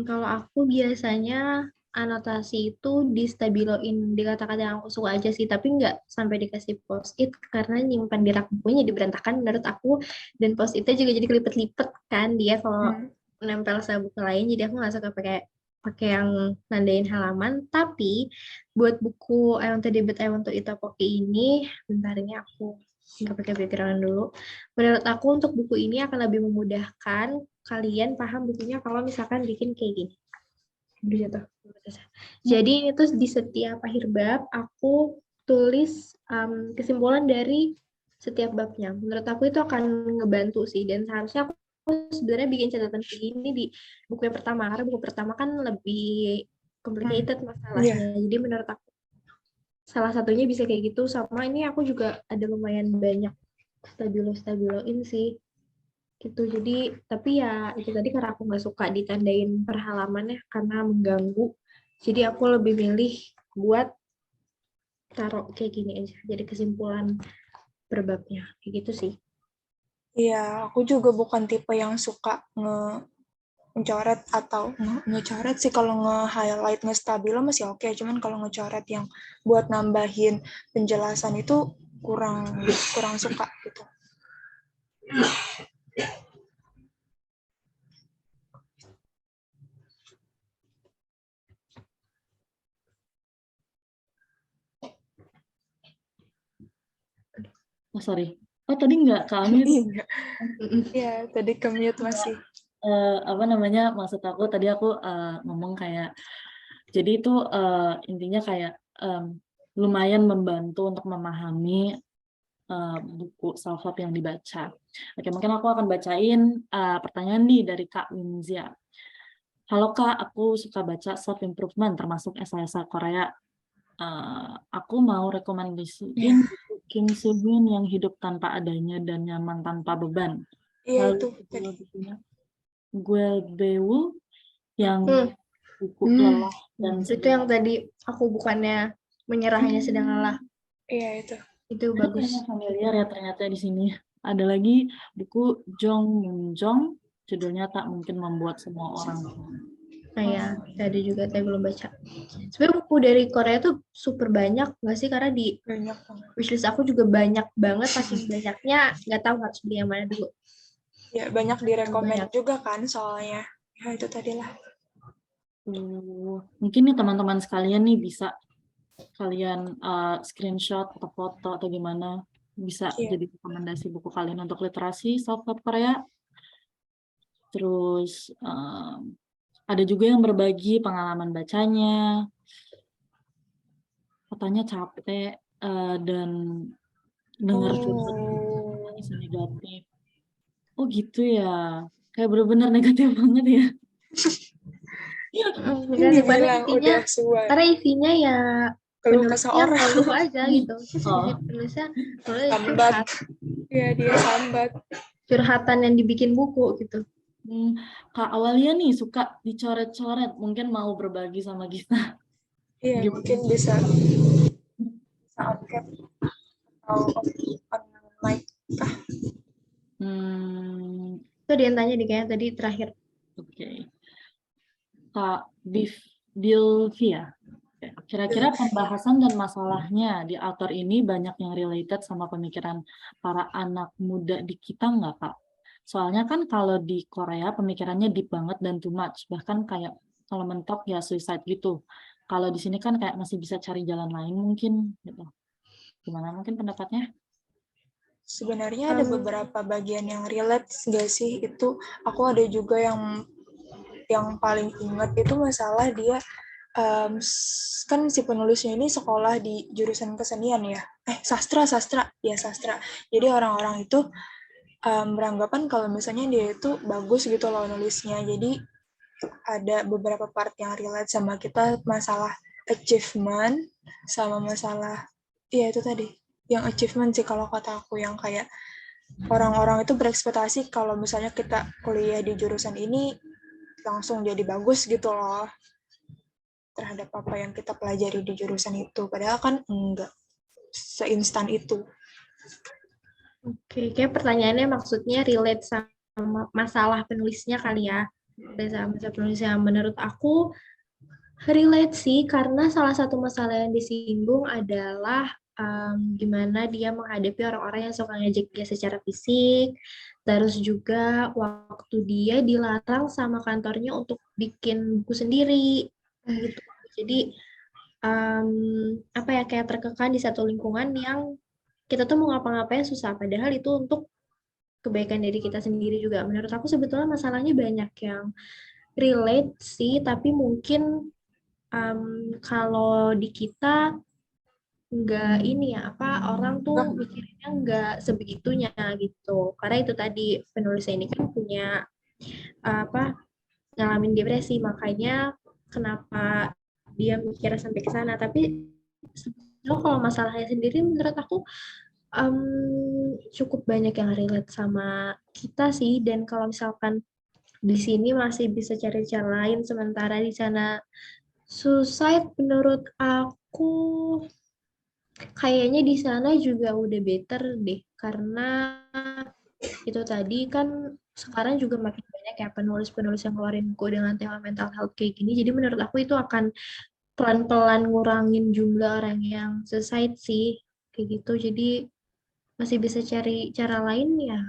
Kalau aku biasanya anotasi itu distabiloin di kata-kata yang aku suka aja sih, tapi nggak sampai dikasih post-it karena nyimpan di rak bukunya jadi berantakan menurut aku, dan post-itnya juga jadi kelipet-lipet kan dia kalau nempel sama buku lain, jadi aku nggak suka pakai yang nandain halaman. Tapi buat buku I Want to Debut, I Want to Eat Tteokbokki ini, bentar ini aku nggak pakai background dulu. Menurut aku untuk buku ini akan lebih memudahkan kalian paham bukunya kalau misalkan bikin kayak gini. Jadi ini tuh di setiap akhir bab aku tulis kesimpulan dari setiap babnya. Menurut aku itu akan ngebantu sih, dan seharusnya aku sebenarnya bikin catatan kayak gini di buku yang pertama, karena buku pertama kan lebih complicated masalahnya. Jadi menurut aku salah satunya bisa kayak gitu. Sama ini aku juga ada lumayan banyak stabiloin sih gitu. Jadi tapi ya itu tadi karena aku nggak suka ditandain per halamannya karena mengganggu, jadi aku lebih milih buat taruh kayak gini aja jadi kesimpulan per babnya kayak gitu sih. Iya, aku juga bukan tipe yang suka ngecoret atau ngecoret sih. Kalau nge-highlight, nge-stabilo masih oke. Cuman kalau ngecoret yang buat nambahin penjelasan itu kurang suka gitu. Sorry. Tadi nggak kami. Iya, tadi ke-mute masih. Apa namanya, maksud aku tadi aku ngomong kayak, jadi itu intinya kayak lumayan membantu untuk memahami buku self-help yang dibaca. Oke, mungkin aku akan bacain pertanyaan nih dari Kak Winzia. Halo Kak, aku suka baca self-improvement termasuk esai-esai Korea. Aku mau rekomendasiin buku Kim Soo-hyun yang Hidup Tanpa Adanya dan Nyaman Tanpa Beban. Iya, Lalu itu bukunya Gwelbewu yang buku lelah dan itu yang tadi aku bukannya menyerah hanya sedang lelah. Iya, itu bagus. Familiar ya ternyata di sini. Ada lagi buku Jong Moon-jong, judulnya Tak Mungkin Membuat Semua Orang. Nah ya, tadi juga saya belum baca. Sebenarnya buku dari Korea tuh super banyak nggak sih, karena di banyak. wishlist aku juga banyak banget, pasti banyaknya nggak tahu harus beli yang mana dulu. Ya, banyak direkomend juga kan soalnya. Ya, itu tadilah. Mungkin nih teman-teman sekalian nih bisa kalian screenshot atau foto atau gimana, bisa Iya. jadi rekomendasi buku kalian untuk literasi South Korea. Terus ada juga yang berbagi pengalaman bacanya, katanya capek dan dengar curhat Oh. bisa negatif. Oh gitu ya, kayak bener-bener negatif banget ya. Kan Negatif karena dibilang intinya, udah suai. karena isinya ya Keluh penulisnya kesah orang. ngeluh aja gitu. Oh. Penulisnya Sambat. Iya, dia sambat. curhatan yang dibikin buku gitu. Kak Awalia nih suka dicoret-coret, mungkin mau berbagi sama kita. Iya, Gimana? mungkin bisa on cap atau on mic. Itu dia yang tanya di kayaknya tadi terakhir. Oke. Kak Bilvia, kira-kira pembahasan dan masalahnya di author ini banyak yang related sama pemikiran para anak muda di kita nggak, Kak? Soalnya kan kalau di Korea pemikirannya deep banget dan too much, bahkan kayak kalau mentok ya suicide gitu. Kalau di sini kan kayak masih bisa cari jalan lain mungkin gitu. Gimana mungkin pendapatnya? Sebenarnya ada beberapa bagian yang relate nggak sih? Itu aku ada juga yang paling ingat itu masalah dia kan si penulisnya ini sekolah di jurusan kesenian ya. Sastra ya sastra. Jadi orang-orang itu beranggapan kalau misalnya dia itu bagus gitu loh nulisnya. Jadi ada beberapa part yang relate sama kita, masalah achievement sama masalah ya itu tadi yang achievement sih kalau kata aku, yang kayak orang-orang itu berekspektasi kalau misalnya kita kuliah di jurusan ini langsung jadi bagus gitu loh terhadap apa yang kita pelajari di jurusan itu, padahal kan enggak seinstan itu. Oke, kayak pertanyaannya maksudnya relate sama masalah penulisnya kali ya. Relate sama masalah penulisnya. Menurut aku relate sih, karena salah satu masalah yang disinggung adalah gimana dia menghadapi orang-orang yang suka ngejek dia secara fisik, terus juga waktu dia dilarang sama kantornya untuk bikin buku sendiri, gitu. Jadi apa ya, kayak terkekang di satu lingkungan yang kita tuh mau ngapa-ngapain susah, padahal itu untuk kebaikan diri kita sendiri juga. Menurut aku sebetulnya masalahnya banyak yang relate sih, tapi mungkin kalau di kita nggak ini ya, orang tuh mikirnya nggak sebegitunya gitu. Karena itu tadi, penulisnya ini kan punya ngalamin depresi, makanya kenapa dia mikir sampai ke sana. Tapi sebetulnya kalau masalahnya sendiri menurut aku cukup banyak yang relate sama kita sih. Dan kalau misalkan di sini masih bisa cari cara lain, sementara di sana suicide, menurut aku kayaknya di sana juga udah better deh, karena itu tadi kan sekarang juga makin banyak ya penulis-penulis yang keluarin buku dengan tema mental health kayak gini. Jadi menurut aku itu akan pelan-pelan ngurangin jumlah orang yang suicide sih, kayak gitu. Jadi masih bisa cari cara lain ya.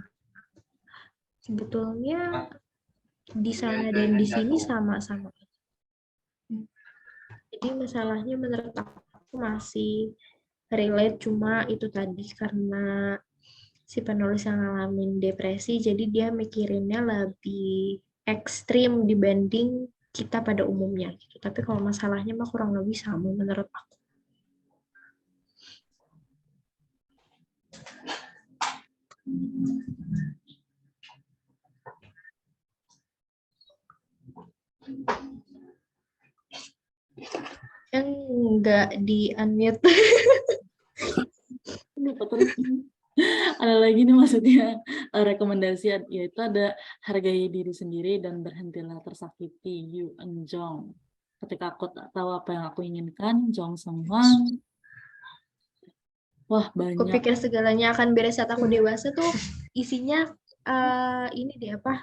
Sebetulnya di sana dan di sini sama-sama. Jadi masalahnya menurut aku masih relate, cuma itu tadi karena si penulis yang ngalamin depresi, jadi dia mikirinnya lebih ekstrim dibanding kita pada umumnya gitu. Tapi kalau masalahnya mah kurang lebih sama menurut aku. Yang nggak di-unmute. Ada lagi nih maksudnya rekomendasi, yaitu ada hargai diri sendiri dan berhentilah tersakiti, Yu Eun Jong. Ketika aku tak tahu apa yang aku inginkan, Jong Seung Hwan. Wah, Aku banyak. pikir segalanya akan beres saat aku dewasa tuh isinya ini deh apa?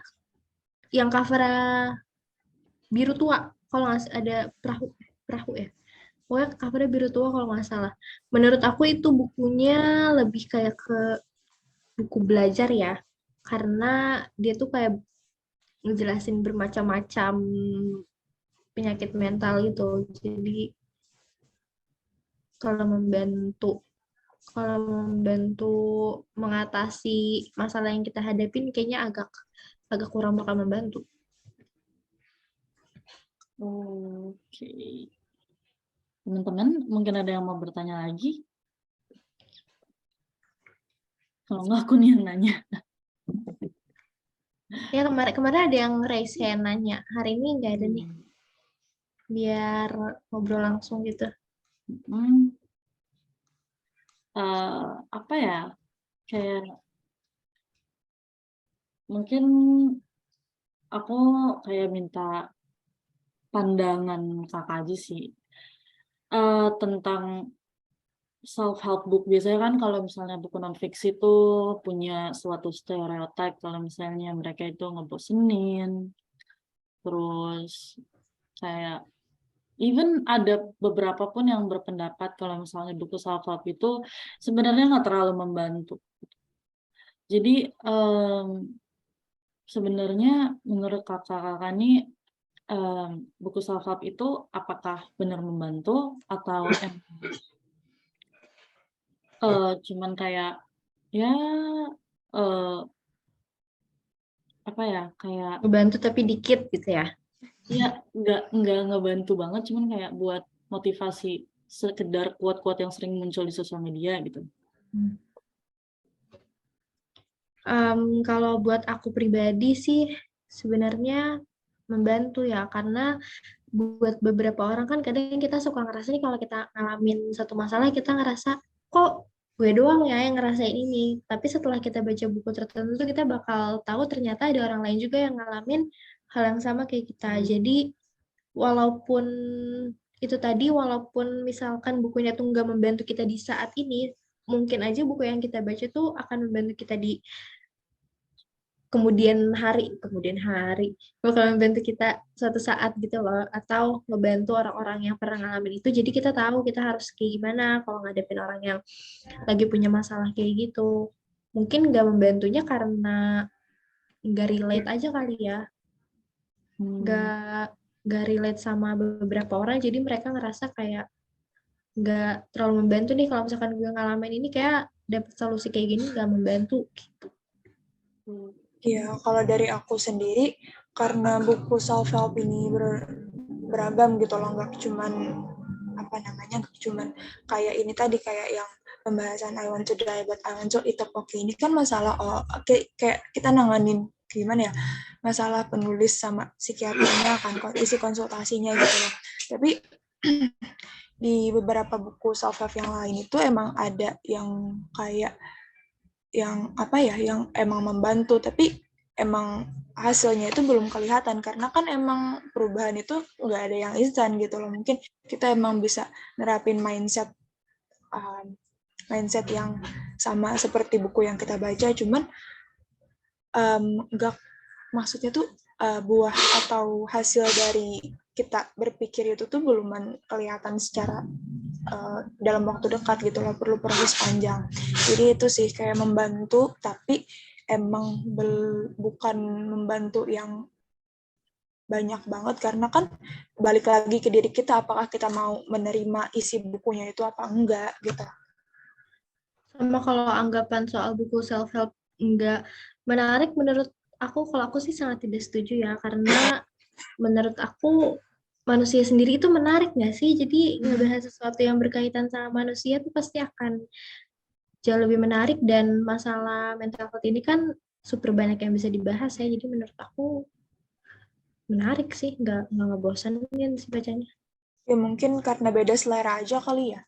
Yang cover biru tua, kalau nggak ada perahu ya. Pokoknya covernya biru tua kalau nggak salah. Menurut aku itu bukunya lebih kayak ke buku belajar ya, karena dia tuh kayak ngejelasin bermacam-macam penyakit mental itu. Jadi kalau membantu mengatasi masalah yang kita hadapin kayaknya agak kurang bakal membantu. Oke. Teman-teman, mungkin ada yang mau bertanya lagi? Kalau nggak, aku nih yang nanya. Ya kemarin ada yang raise hand nanya. Hari ini nggak ada nih. Biar ngobrol langsung gitu. Apa ya? Kayak mungkin aku kayak minta pandangan kakak aja sih. Tentang self-help book. Biasanya kan kalau misalnya buku non-fiksi itu punya suatu stereotip kalau misalnya mereka itu ngebosenin. Terus kayak even ada beberapa pun yang berpendapat kalau misalnya buku self-help itu sebenarnya nggak terlalu membantu. Jadi sebenarnya menurut kakak-kakak nih buku self-help itu apakah benar membantu atau cuman kayak ya apa ya kayak Ngebantu tapi dikit gitu ya. ya nggak ngebantu banget, cuman kayak buat motivasi sekedar quote-quote yang sering muncul di sosial media gitu. Kalau buat aku pribadi sih sebenarnya membantu ya, karena buat beberapa orang kan kadang kita suka ngerasa nih kalau kita ngalamin satu masalah kita ngerasa kok gue doang ya yang ngerasain ini. Tapi setelah kita baca buku tertentu kita bakal tahu ternyata ada orang lain juga yang ngalamin hal yang sama kayak kita. Jadi walaupun itu tadi, walaupun misalkan bukunya tuh nggak membantu kita di saat ini, mungkin aja buku yang kita baca tuh akan membantu kita di kemudian hari bakal membantu kita suatu saat gitu loh, atau ngebantu orang-orang yang pernah ngalamin itu, jadi kita tahu kita harus kayak gimana kalau ngadepin orang yang lagi punya masalah kayak gitu. Mungkin nggak membantunya karena nggak relate aja kali ya, nggak relate sama beberapa orang, jadi mereka ngerasa kayak nggak terlalu membantu nih kalau misalkan gue ngalamin ini, kayak dapet solusi kayak gini nggak membantu gitu. Ya, kalau dari aku sendiri, karena buku self-help ini beragam gitu loh, nggak cuman kayak ini tadi, kayak yang pembahasan I want to die but I want to eat up. Oke, ini kan masalah kayak kita nanganin gimana ya, masalah penulis sama psikiaternya kan, isi konsultasinya gitu loh. Tapi di beberapa buku self-help yang lain itu emang ada yang kayak yang yang emang membantu, tapi emang hasilnya itu belum kelihatan karena kan emang perubahan itu nggak ada yang instan gitu loh. Mungkin kita emang bisa nerapin mindset yang sama seperti buku yang kita baca, cuman nggak, maksudnya tuh buah atau hasil dari kita berpikir itu tuh belum kelihatan secara dalam waktu dekat gitu loh, perlu proses panjang. Jadi itu sih kayak membantu, tapi emang bukan membantu yang banyak banget, karena kan balik lagi ke diri kita, apakah kita mau menerima isi bukunya itu apa enggak gitu. Sama kalau anggapan soal buku self-help enggak menarik, menurut aku, kalau aku sih sangat tidak setuju ya, karena menurut aku manusia sendiri itu menarik nggak sih? Jadi ngebahas sesuatu yang berkaitan sama manusia itu pasti akan jauh lebih menarik, dan masalah mental health ini kan super banyak yang bisa dibahas ya. Jadi menurut aku menarik sih, nggak ngebosanin sih bacanya. Ya mungkin karena beda selera aja kali ya.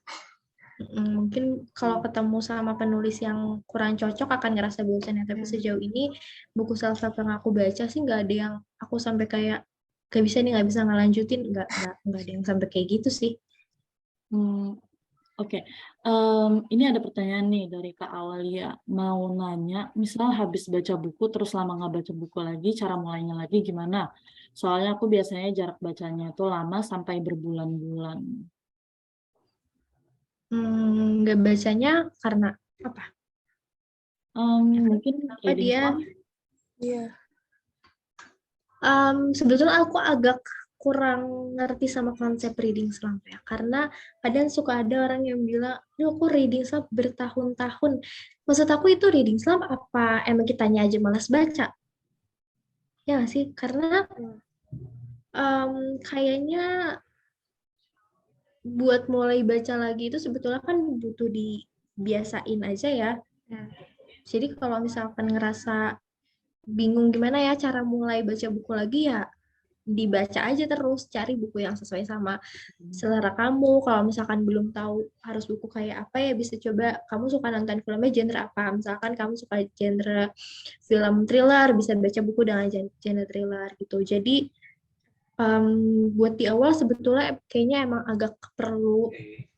Mungkin kalau ketemu sama penulis yang kurang cocok akan ngerasa bosan ya, tapi sejauh ini buku self-help yang aku baca sih nggak ada yang aku sampai kayak nggak bisa ngelanjutin, nggak ada yang sampai kayak gitu sih. Oke. Ini ada pertanyaan nih dari Kak Awalia, mau nanya, misal habis baca buku terus lama nggak baca buku lagi, cara mulainya lagi gimana? Soalnya aku biasanya jarak bacanya itu lama sampai berbulan-bulan. Nggak bacanya karena apa? Mungkin Apa dia? Iya. Sebetulnya aku agak kurang ngerti sama konsep reading slump ya. Karena kadang suka ada orang yang bilang, "Duh, aku reading slump bertahun-tahun." Maksud aku itu reading slump apa emang kitanya aja malas baca? Ya nggak sih? Karena kayaknya buat mulai baca lagi itu sebetulnya kan butuh dibiasain aja ya. Jadi kalau misalkan ngerasa bingung gimana ya cara mulai baca buku lagi, ya dibaca aja terus, cari buku yang sesuai sama selera kamu. Kalau misalkan belum tahu harus buku kayak apa, ya bisa coba kamu suka nonton filmnya genre apa. Misalkan kamu suka genre film thriller, bisa baca buku dengan genre thriller gitu. Jadi buat di awal sebetulnya kayaknya emang agak perlu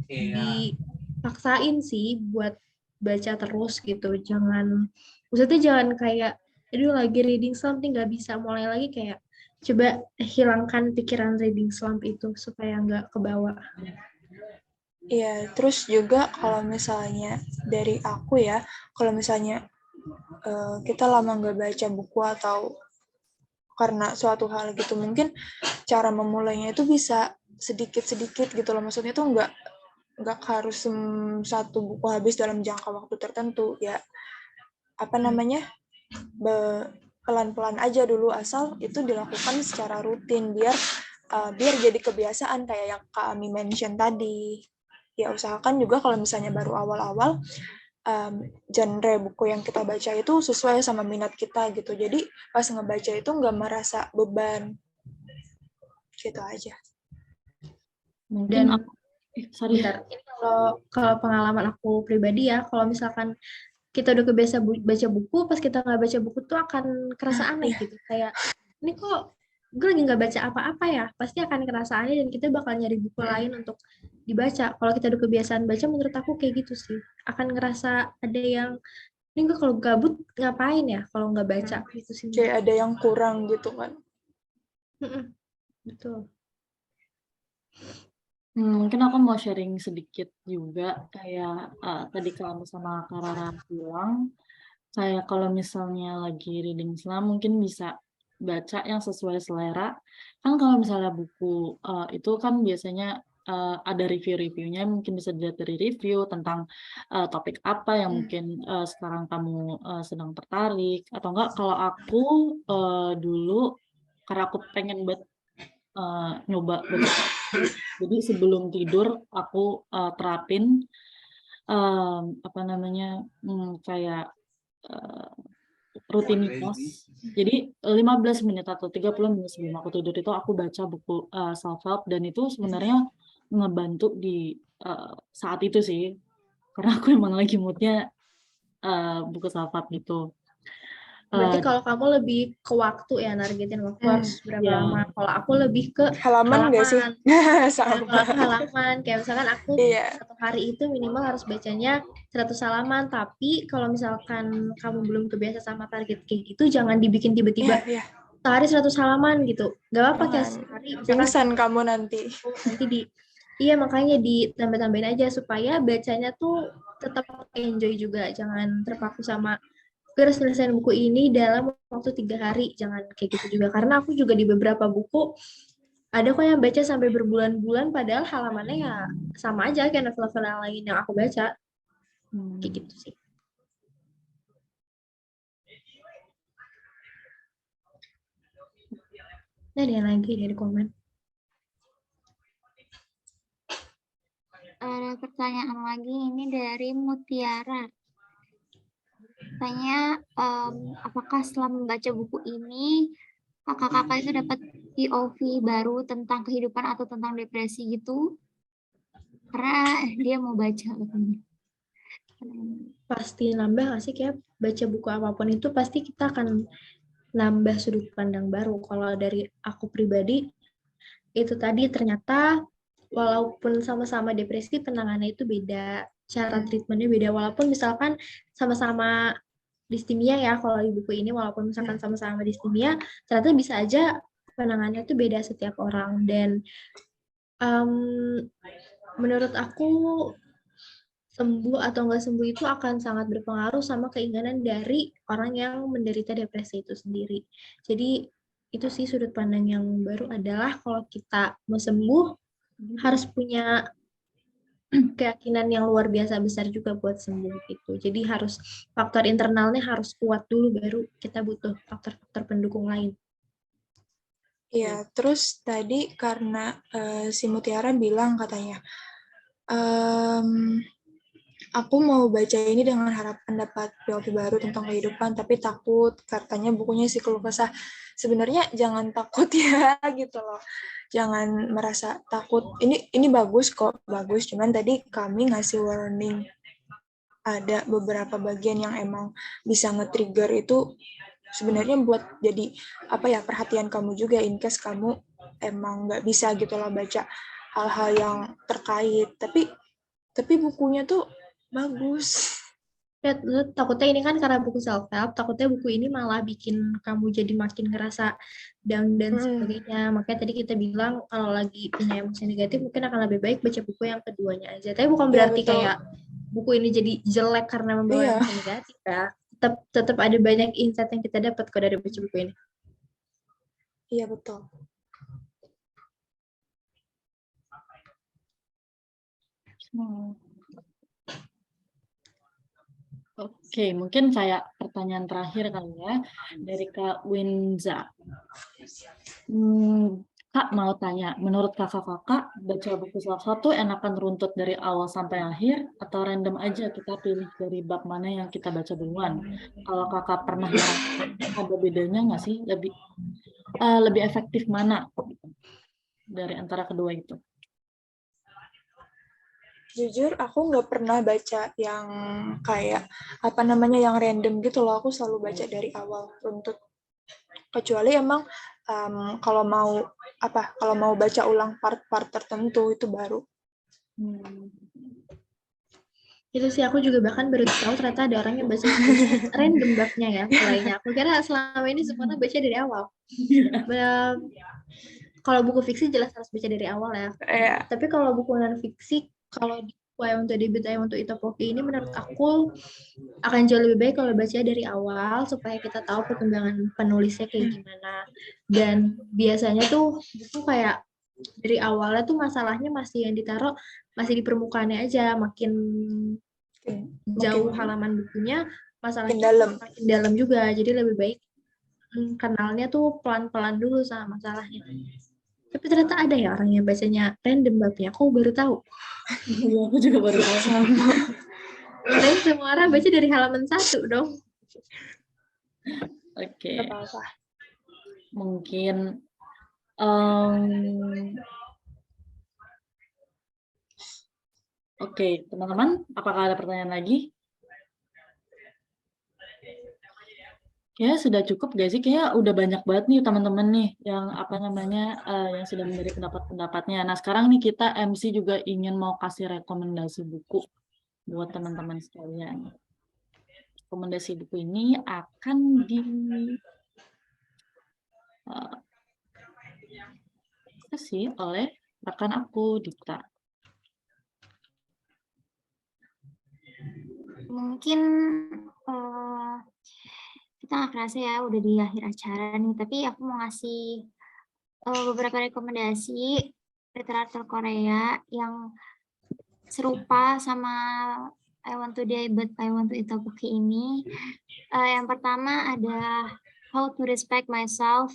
dipaksain sih buat baca terus gitu. Maksudnya jangan kayak, aduh lagi reading slump nih nggak bisa mulai lagi, kayak coba hilangkan pikiran reading slump itu supaya nggak kebawa. Iya, terus juga kalau misalnya dari aku ya, kalau misalnya kita lama nggak baca buku atau karena suatu hal gitu, mungkin cara memulainya itu bisa sedikit-sedikit gitu loh. Maksudnya tuh nggak harus satu buku habis dalam jangka waktu tertentu ya. Apa namanya? Pelan-pelan aja dulu, asal itu dilakukan secara rutin biar jadi kebiasaan kayak yang Kak Ami mention tadi. Ya usahakan juga kalau misalnya baru awal-awal genre buku yang kita baca itu sesuai sama minat kita gitu. Jadi pas ngebaca itu nggak merasa beban. Gitu aja. Mungkin Dan aku, sorry. bentar, ini kalau pengalaman aku pribadi ya, kalau misalkan kita udah kebiasa baca buku, pas kita nggak baca buku tuh akan kerasa aneh gitu. Kayak, ini kok gue lagi nggak baca apa-apa ya? Pasti akan kerasa aneh dan kita bakal nyari buku lain untuk dibaca. Kalau kita udah kebiasaan baca, menurut aku kayak gitu sih. Akan ngerasa ada yang, ini gue kalau gabut ngapain ya kalau nggak baca gitu sih. Kayak ada yang kurang gitu kan. Betul. Mungkin aku mau sharing sedikit juga, kayak tadi kamu sama Kak Rara bilang, kayak kalau misalnya lagi reading slump mungkin bisa baca yang sesuai selera. Kan kalau misalnya buku itu kan biasanya ada review-reviewnya, mungkin bisa dilihat dari review tentang topik apa yang mungkin sekarang kamu sedang tertarik. Atau enggak, kalau aku dulu, karena aku pengen nyoba baca, jadi sebelum tidur aku terapin apa namanya, kayak rutinitas. Jadi 15 menit atau 30 menit sebelum aku tidur itu aku baca buku self help, dan itu sebenarnya ngebantu di saat itu sih. Karena aku emang lagi moodnya buku self help gitu. Berarti kalau kamu lebih ke waktu ya, nargetin waktu harus berapa ya. lama. Kalau aku lebih ke Halaman nggak sih? Nah, Sama. kalau aku halaman, kayak misalkan aku Iya. satu hari itu minimal harus bacanya 100 halaman, tapi kalau misalkan kamu belum kebiasa sama target kayak gitu, jangan dibikin tiba-tiba Iya. sehari 100 halaman gitu. Gak apa-apa kayak Jangan. sehari, misalkan Pingsan kamu nanti. nanti iya makanya ditambah-tambahin aja supaya bacanya tuh tetap enjoy juga, jangan terpaku sama gue harus selesaiin buku ini dalam waktu 3 hari, jangan kayak gitu juga. Karena aku juga di beberapa buku ada kok yang baca sampai berbulan-bulan padahal halamannya ya sama aja kayak novel-novel yang lain yang aku baca. Kayak gitu sih. Nah, ada yang lagi dari komen. Ada pertanyaan lagi, ini dari Mutiara. Tanya, apakah setelah membaca buku ini, kakak-kakak itu dapat POV baru tentang kehidupan atau tentang depresi gitu? Karena dia mau baca katanya. Pasti nambah nggak sih, kayak baca buku apapun itu pasti kita akan nambah sudut pandang baru. Kalau dari aku pribadi, itu tadi ternyata walaupun sama-sama depresi, penanganannya itu beda. Cara treatmentnya beda, walaupun misalkan sama-sama distimia ya, kalau di buku ini walaupun misalkan sama-sama distimia, ternyata bisa aja penanganannya itu beda setiap orang. Dan menurut aku sembuh atau nggak sembuh itu akan sangat berpengaruh sama keinginan dari orang yang menderita depresi itu sendiri. Jadi itu sih sudut pandang yang baru adalah kalau kita mau sembuh harus punya keyakinan yang luar biasa besar juga buat sembuh gitu. Jadi harus faktor internalnya harus kuat dulu baru kita butuh faktor-faktor pendukung lain. Iya, terus tadi karena si Mutiara bilang katanya, aku mau baca ini dengan harapan dapat POV baru tentang kehidupan, tapi takut katanya bukunya si keluh kesah. Sebenarnya jangan takut ya gitu loh. Jangan merasa takut. Ini bagus kok, bagus. Cuman tadi kami ngasih warning. Ada beberapa bagian yang emang bisa nge-trigger itu sebenarnya buat jadi apa ya perhatian kamu juga in case kamu emang nggak bisa gitu loh baca hal-hal yang terkait. Tapi bukunya tuh bagus. Ya, takutnya ini kan karena buku self-help, takutnya buku ini malah bikin kamu jadi makin ngerasa down dan sebagainya. Makanya tadi kita bilang kalau lagi punya emosi negatif mungkin akan lebih baik baca buku yang keduanya aja. Tapi bukan berarti kayak buku ini jadi jelek karena membawa emosi negatif ya. Tetap ada banyak insight yang kita dapat kok dari baca buku ini. Iya, betul. Oke, mungkin kayak pertanyaan terakhir kali ya dari Kak Winza. Kak mau tanya, menurut kakak-kakak baca buku self-help tuh enakan runtut dari awal sampai akhir atau random aja kita pilih dari bab mana yang kita baca duluan? Kalau kakak pernah ada bedanya nggak sih? Lebih efektif mana dari antara kedua itu? Jujur aku nggak pernah baca yang kayak yang random gitu loh. Aku selalu baca dari awal runtut. Kecuali emang kalau mau baca ulang part-part tertentu itu baru. Itu sih aku juga bahkan baru tahu ternyata ada orang yang baca random babnya ya mulainya. Aku kira selama ini semuanya baca dari awal. Kalau buku fiksi jelas harus baca dari awal ya. Tapi kalau buku non fiksi, kalau di I Want to Debut, I Want to Eat a Pocky ini menurut aku akan jauh lebih baik kalau baca dari awal supaya kita tahu perkembangan penulisnya kayak gimana. Dan biasanya tuh buku kayak dari awalnya tuh masalahnya masih yang ditaruh masih di permukaannya aja, makin jauh halaman bukunya masalahnya makin dalam juga. Jadi lebih baik kenalnya tuh pelan-pelan dulu sama masalahnya. Tapi ternyata ada ya orang yang bacanya random babnya. Aku baru tahu. Iya, aku juga baru tahu. Sama. Dan semua orang baca dari halaman 1 dong. Oke. Nggak apa-apa. Mungkin oke, teman-teman, apakah ada pertanyaan lagi? Kayaknya sudah cukup gak sih? Kayaknya udah banyak banget nih teman-teman nih yang yang sudah memberi pendapat-pendapatnya. Nah sekarang nih kita MC juga ingin mau kasih rekomendasi buku buat teman-teman sekalian. Rekomendasi buku ini akan dikasih oleh rekan aku, Dita. Mungkin kita nggak kerasa ya udah di akhir acara nih, tapi aku mau ngasih beberapa rekomendasi literatur Korea yang serupa sama I Want to Die But I Want to Eat a Pocky ini. Yang pertama ada How to Respect Myself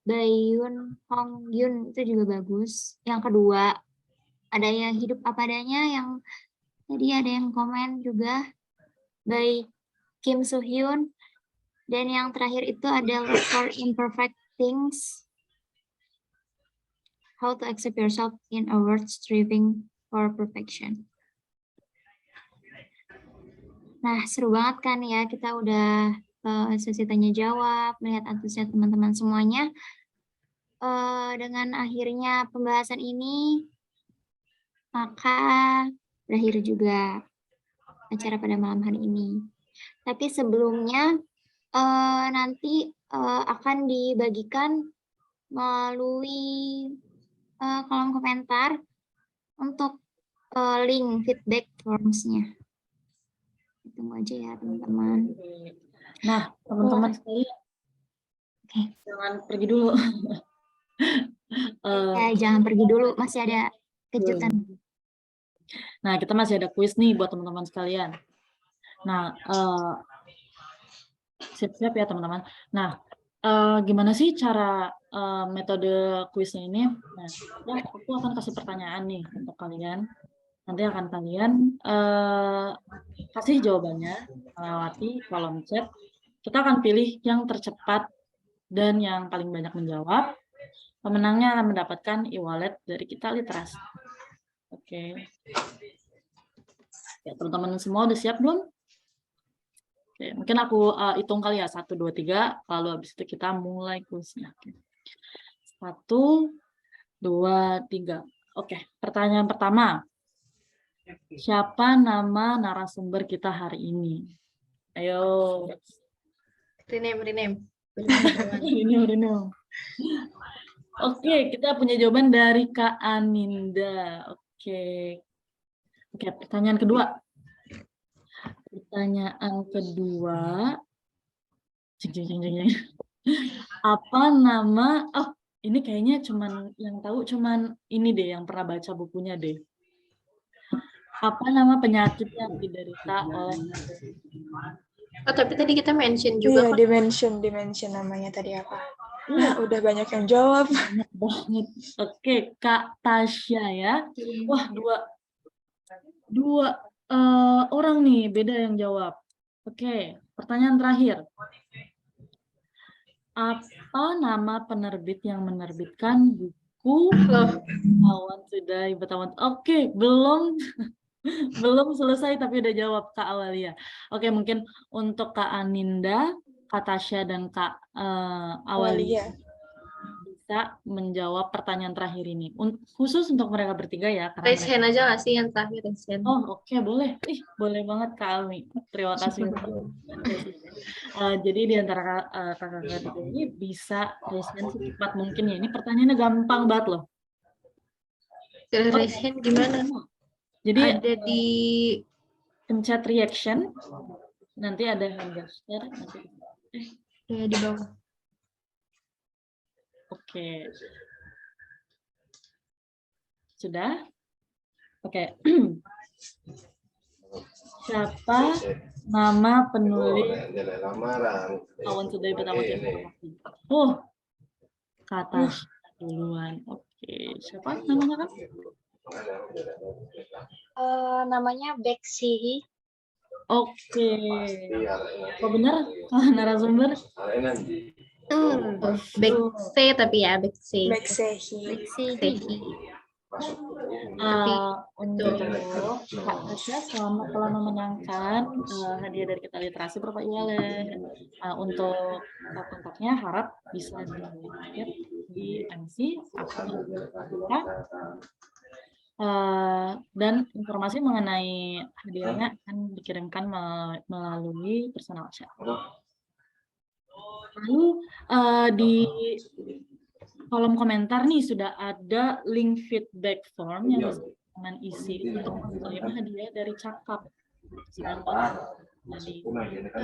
by Yoon Hong Yoon, itu juga bagus. Yang kedua ada yang Hidup Apa Adanya yang tadi ada yang komen juga by Kim Soo Hyun. Dan yang terakhir itu ada Look for Imperfect Things, How to Accept Yourself in a World Striving for Perfection. Nah, seru banget kan ya, kita udah sesi tanya jawab, melihat antusias teman-teman semuanya. Dengan akhirnya pembahasan ini, maka berakhir juga acara pada malam hari ini. Tapi sebelumnya, nanti akan dibagikan melalui kolom komentar untuk link feedback forms-nya. Tunggu aja ya teman-teman. Nah teman-teman sekalian, Jangan pergi dulu. Jangan pergi dulu, masih ada kejutan. Nah, kita masih ada kuis nih buat teman-teman sekalian. Nah, siap-siap ya teman-teman. Nah, gimana sih cara metode kuisnya ini? Nah, ya, aku akan kasih pertanyaan nih untuk kalian. Nanti akan kalian kasih jawabannya melewati kolom chat. Kita akan pilih yang tercepat dan yang paling banyak menjawab. Pemenangnya akan mendapatkan e-wallet dari Kita Literasi. Oke. Ya, teman-teman semua udah siap belum? Oke, mungkin aku hitung kali ya, 1, 2, 3, lalu habis itu kita mulai kuisnya. Oke. 1, 2, 3. Oke, pertanyaan pertama. Siapa nama narasumber kita hari ini? Ayo. Rename. Ini. Oke, kita punya jawaban dari Kak Aninda. Oke, pertanyaan kedua. Apa nama? Oh, ini kayaknya yang tahu cuman ini deh, yang pernah baca bukunya deh. Apa nama penyakit yang diderita oleh? Oh, tapi tadi kita mention Iya, juga dimension namanya tadi apa? Nah, udah banyak yang jawab. Banyak banget. Oke, Kak Tasya ya. Wah, dua orang nih beda yang jawab. Oke, pertanyaan terakhir. Apa nama penerbit yang menerbitkan buku Awan Sudah Bertahun? Oke, belum selesai tapi udah jawab Kak Awalia. Oke, mungkin untuk Kak Aninda, Kak Tasya dan Kak Awalia bisa menjawab pertanyaan terakhir ini. Khusus untuk mereka bertiga ya. raise hand aja nggak sih yang terakhir raise hand? Oh, oke, boleh. Boleh banget Kak Almi. Terima kasih. Jadi di antara kakak-kakak tiga ini bisa raise hand secepat mungkin ya. Ini pertanyaannya gampang banget loh. Raise hand gimana? Jadi Ada di pencet reaction, nanti ada hand gesture. ya, di bawah. Oke. Sudah? Oke. Siapa nama penulis Awan Sudah Bertahun? Oh, kata duluan. Oke, siapa namanya Kak? Namanya Beksi. Oke. Kok benar narasumber? Bekse tapi ya Bekse. Beksehi. Untuk Kak Tasya, selamat telah memenangkan hadiah dari Kita Literasi berupa e-wallet. Untuk kontaknya harap bisa dilihat di MC akun kita. Dan informasi mengenai hadiahnya akan dikirimkan melalui personal chat. Lalu di kolom komentar nih sudah ada link feedback form yang bisa teman isi untuk mengklaim hadiah dari Cakap.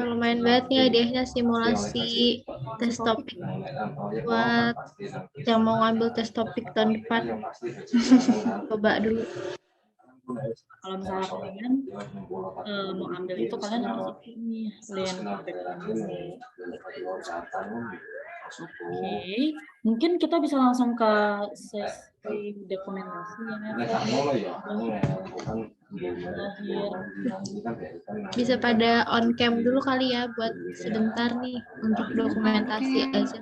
Lumayan banget nih hadiahnya, simulasi tes topik buat yang mau ngambil tes topik tahun depan. Coba dulu. Kalau misalnya kalian mau ambil itu, kalian harus isi nih link feedback form. Oke, mungkin kita bisa langsung ke sesi dokumentasi ya. Bisa pada on cam dulu kali ya buat sebentar nih untuk dokumentasi aja.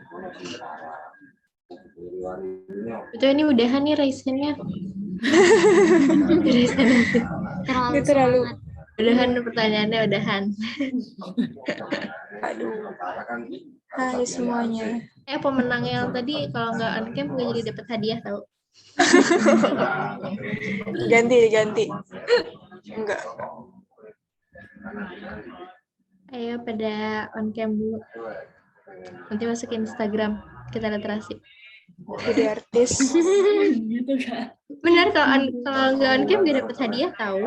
Betul, ini udahan nih raise-nya. Terlalu. Udahan pertanyaannya, udahan. Aduh. Hai semuanya. Pemenang yang tadi kalau nggak on cam nggak jadi dapat hadiah tau. Ganti. Enggak. Ayo pada on cam dulu. Nanti masukin Instagram Kita Literasi. jadi artis. Gitu kan. Bener, kalau nggak on cam nggak dapet hadiah tahu.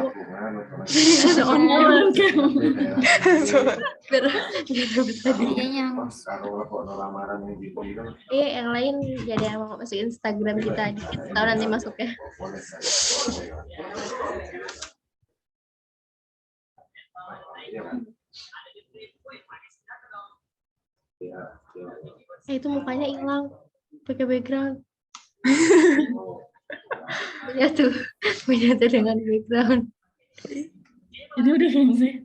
Online kan. Biar nggak dapet hadiah. Hadiahnya Iya, yang lain gak ada yang mau masuk Instagram kita dikit, tahu nanti masuk ya. Itu mukanya hilang pakai background. punya tuh dengan background. Ini udah belum sih?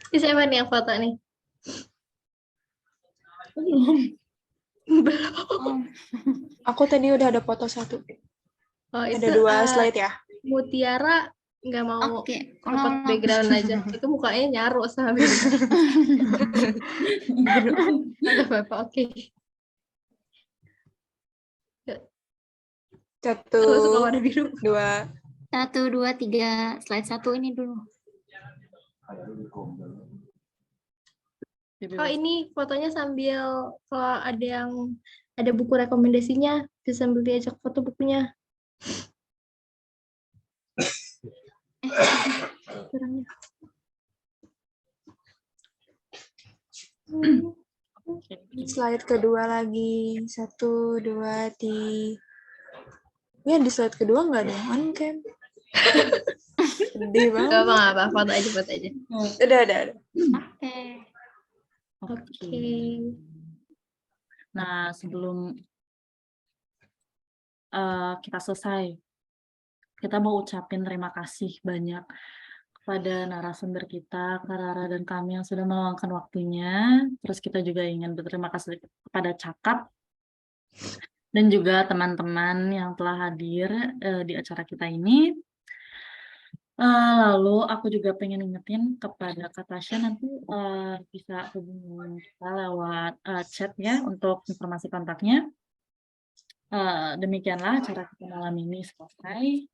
Ini siapa nih yang foto nih? Belum. Aku tadi udah ada foto satu. Oh, itu Ada 2 slide ya. Mutiara nggak mau Oke, foto kalau background aja. Itu mukanya nyaru sama background. Ada Bapak, oke. Masuk 1, warna biru. 2. 1, 2, 3, slide 1 ini dulu. Oh, ini fotonya sambil kalau ada buku rekomendasinya bisa sambil diajak foto bukunya. Kurangnya. Slide kedua lagi. 1, 2, 3. Ya di slide kedua nggak ada yang on cam. Sedih banget. Gak apa-apa, foto aja. Udah. Oke. Nah, sebelum kita selesai, kita mau ucapin terima kasih banyak kepada narasumber kita, Kak Rara dan kami yang sudah meluangkan waktunya. Terus kita juga ingin berterima kasih kepada Cakap dan juga teman-teman yang telah hadir di acara kita ini. Lalu aku juga pengen ingetin kepada Kak Tasya nanti bisa hubungi kita lewat chat ya untuk informasi kontaknya. Demikianlah acara kita malam ini selesai.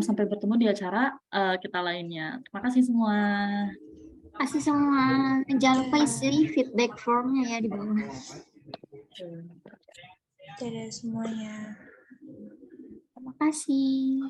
Sampai bertemu di acara kita lainnya. Terima kasih semua. Kasih semua. Jangan lupa isi feedback formnya ya di bawah. Dadah semuanya. Terima kasih.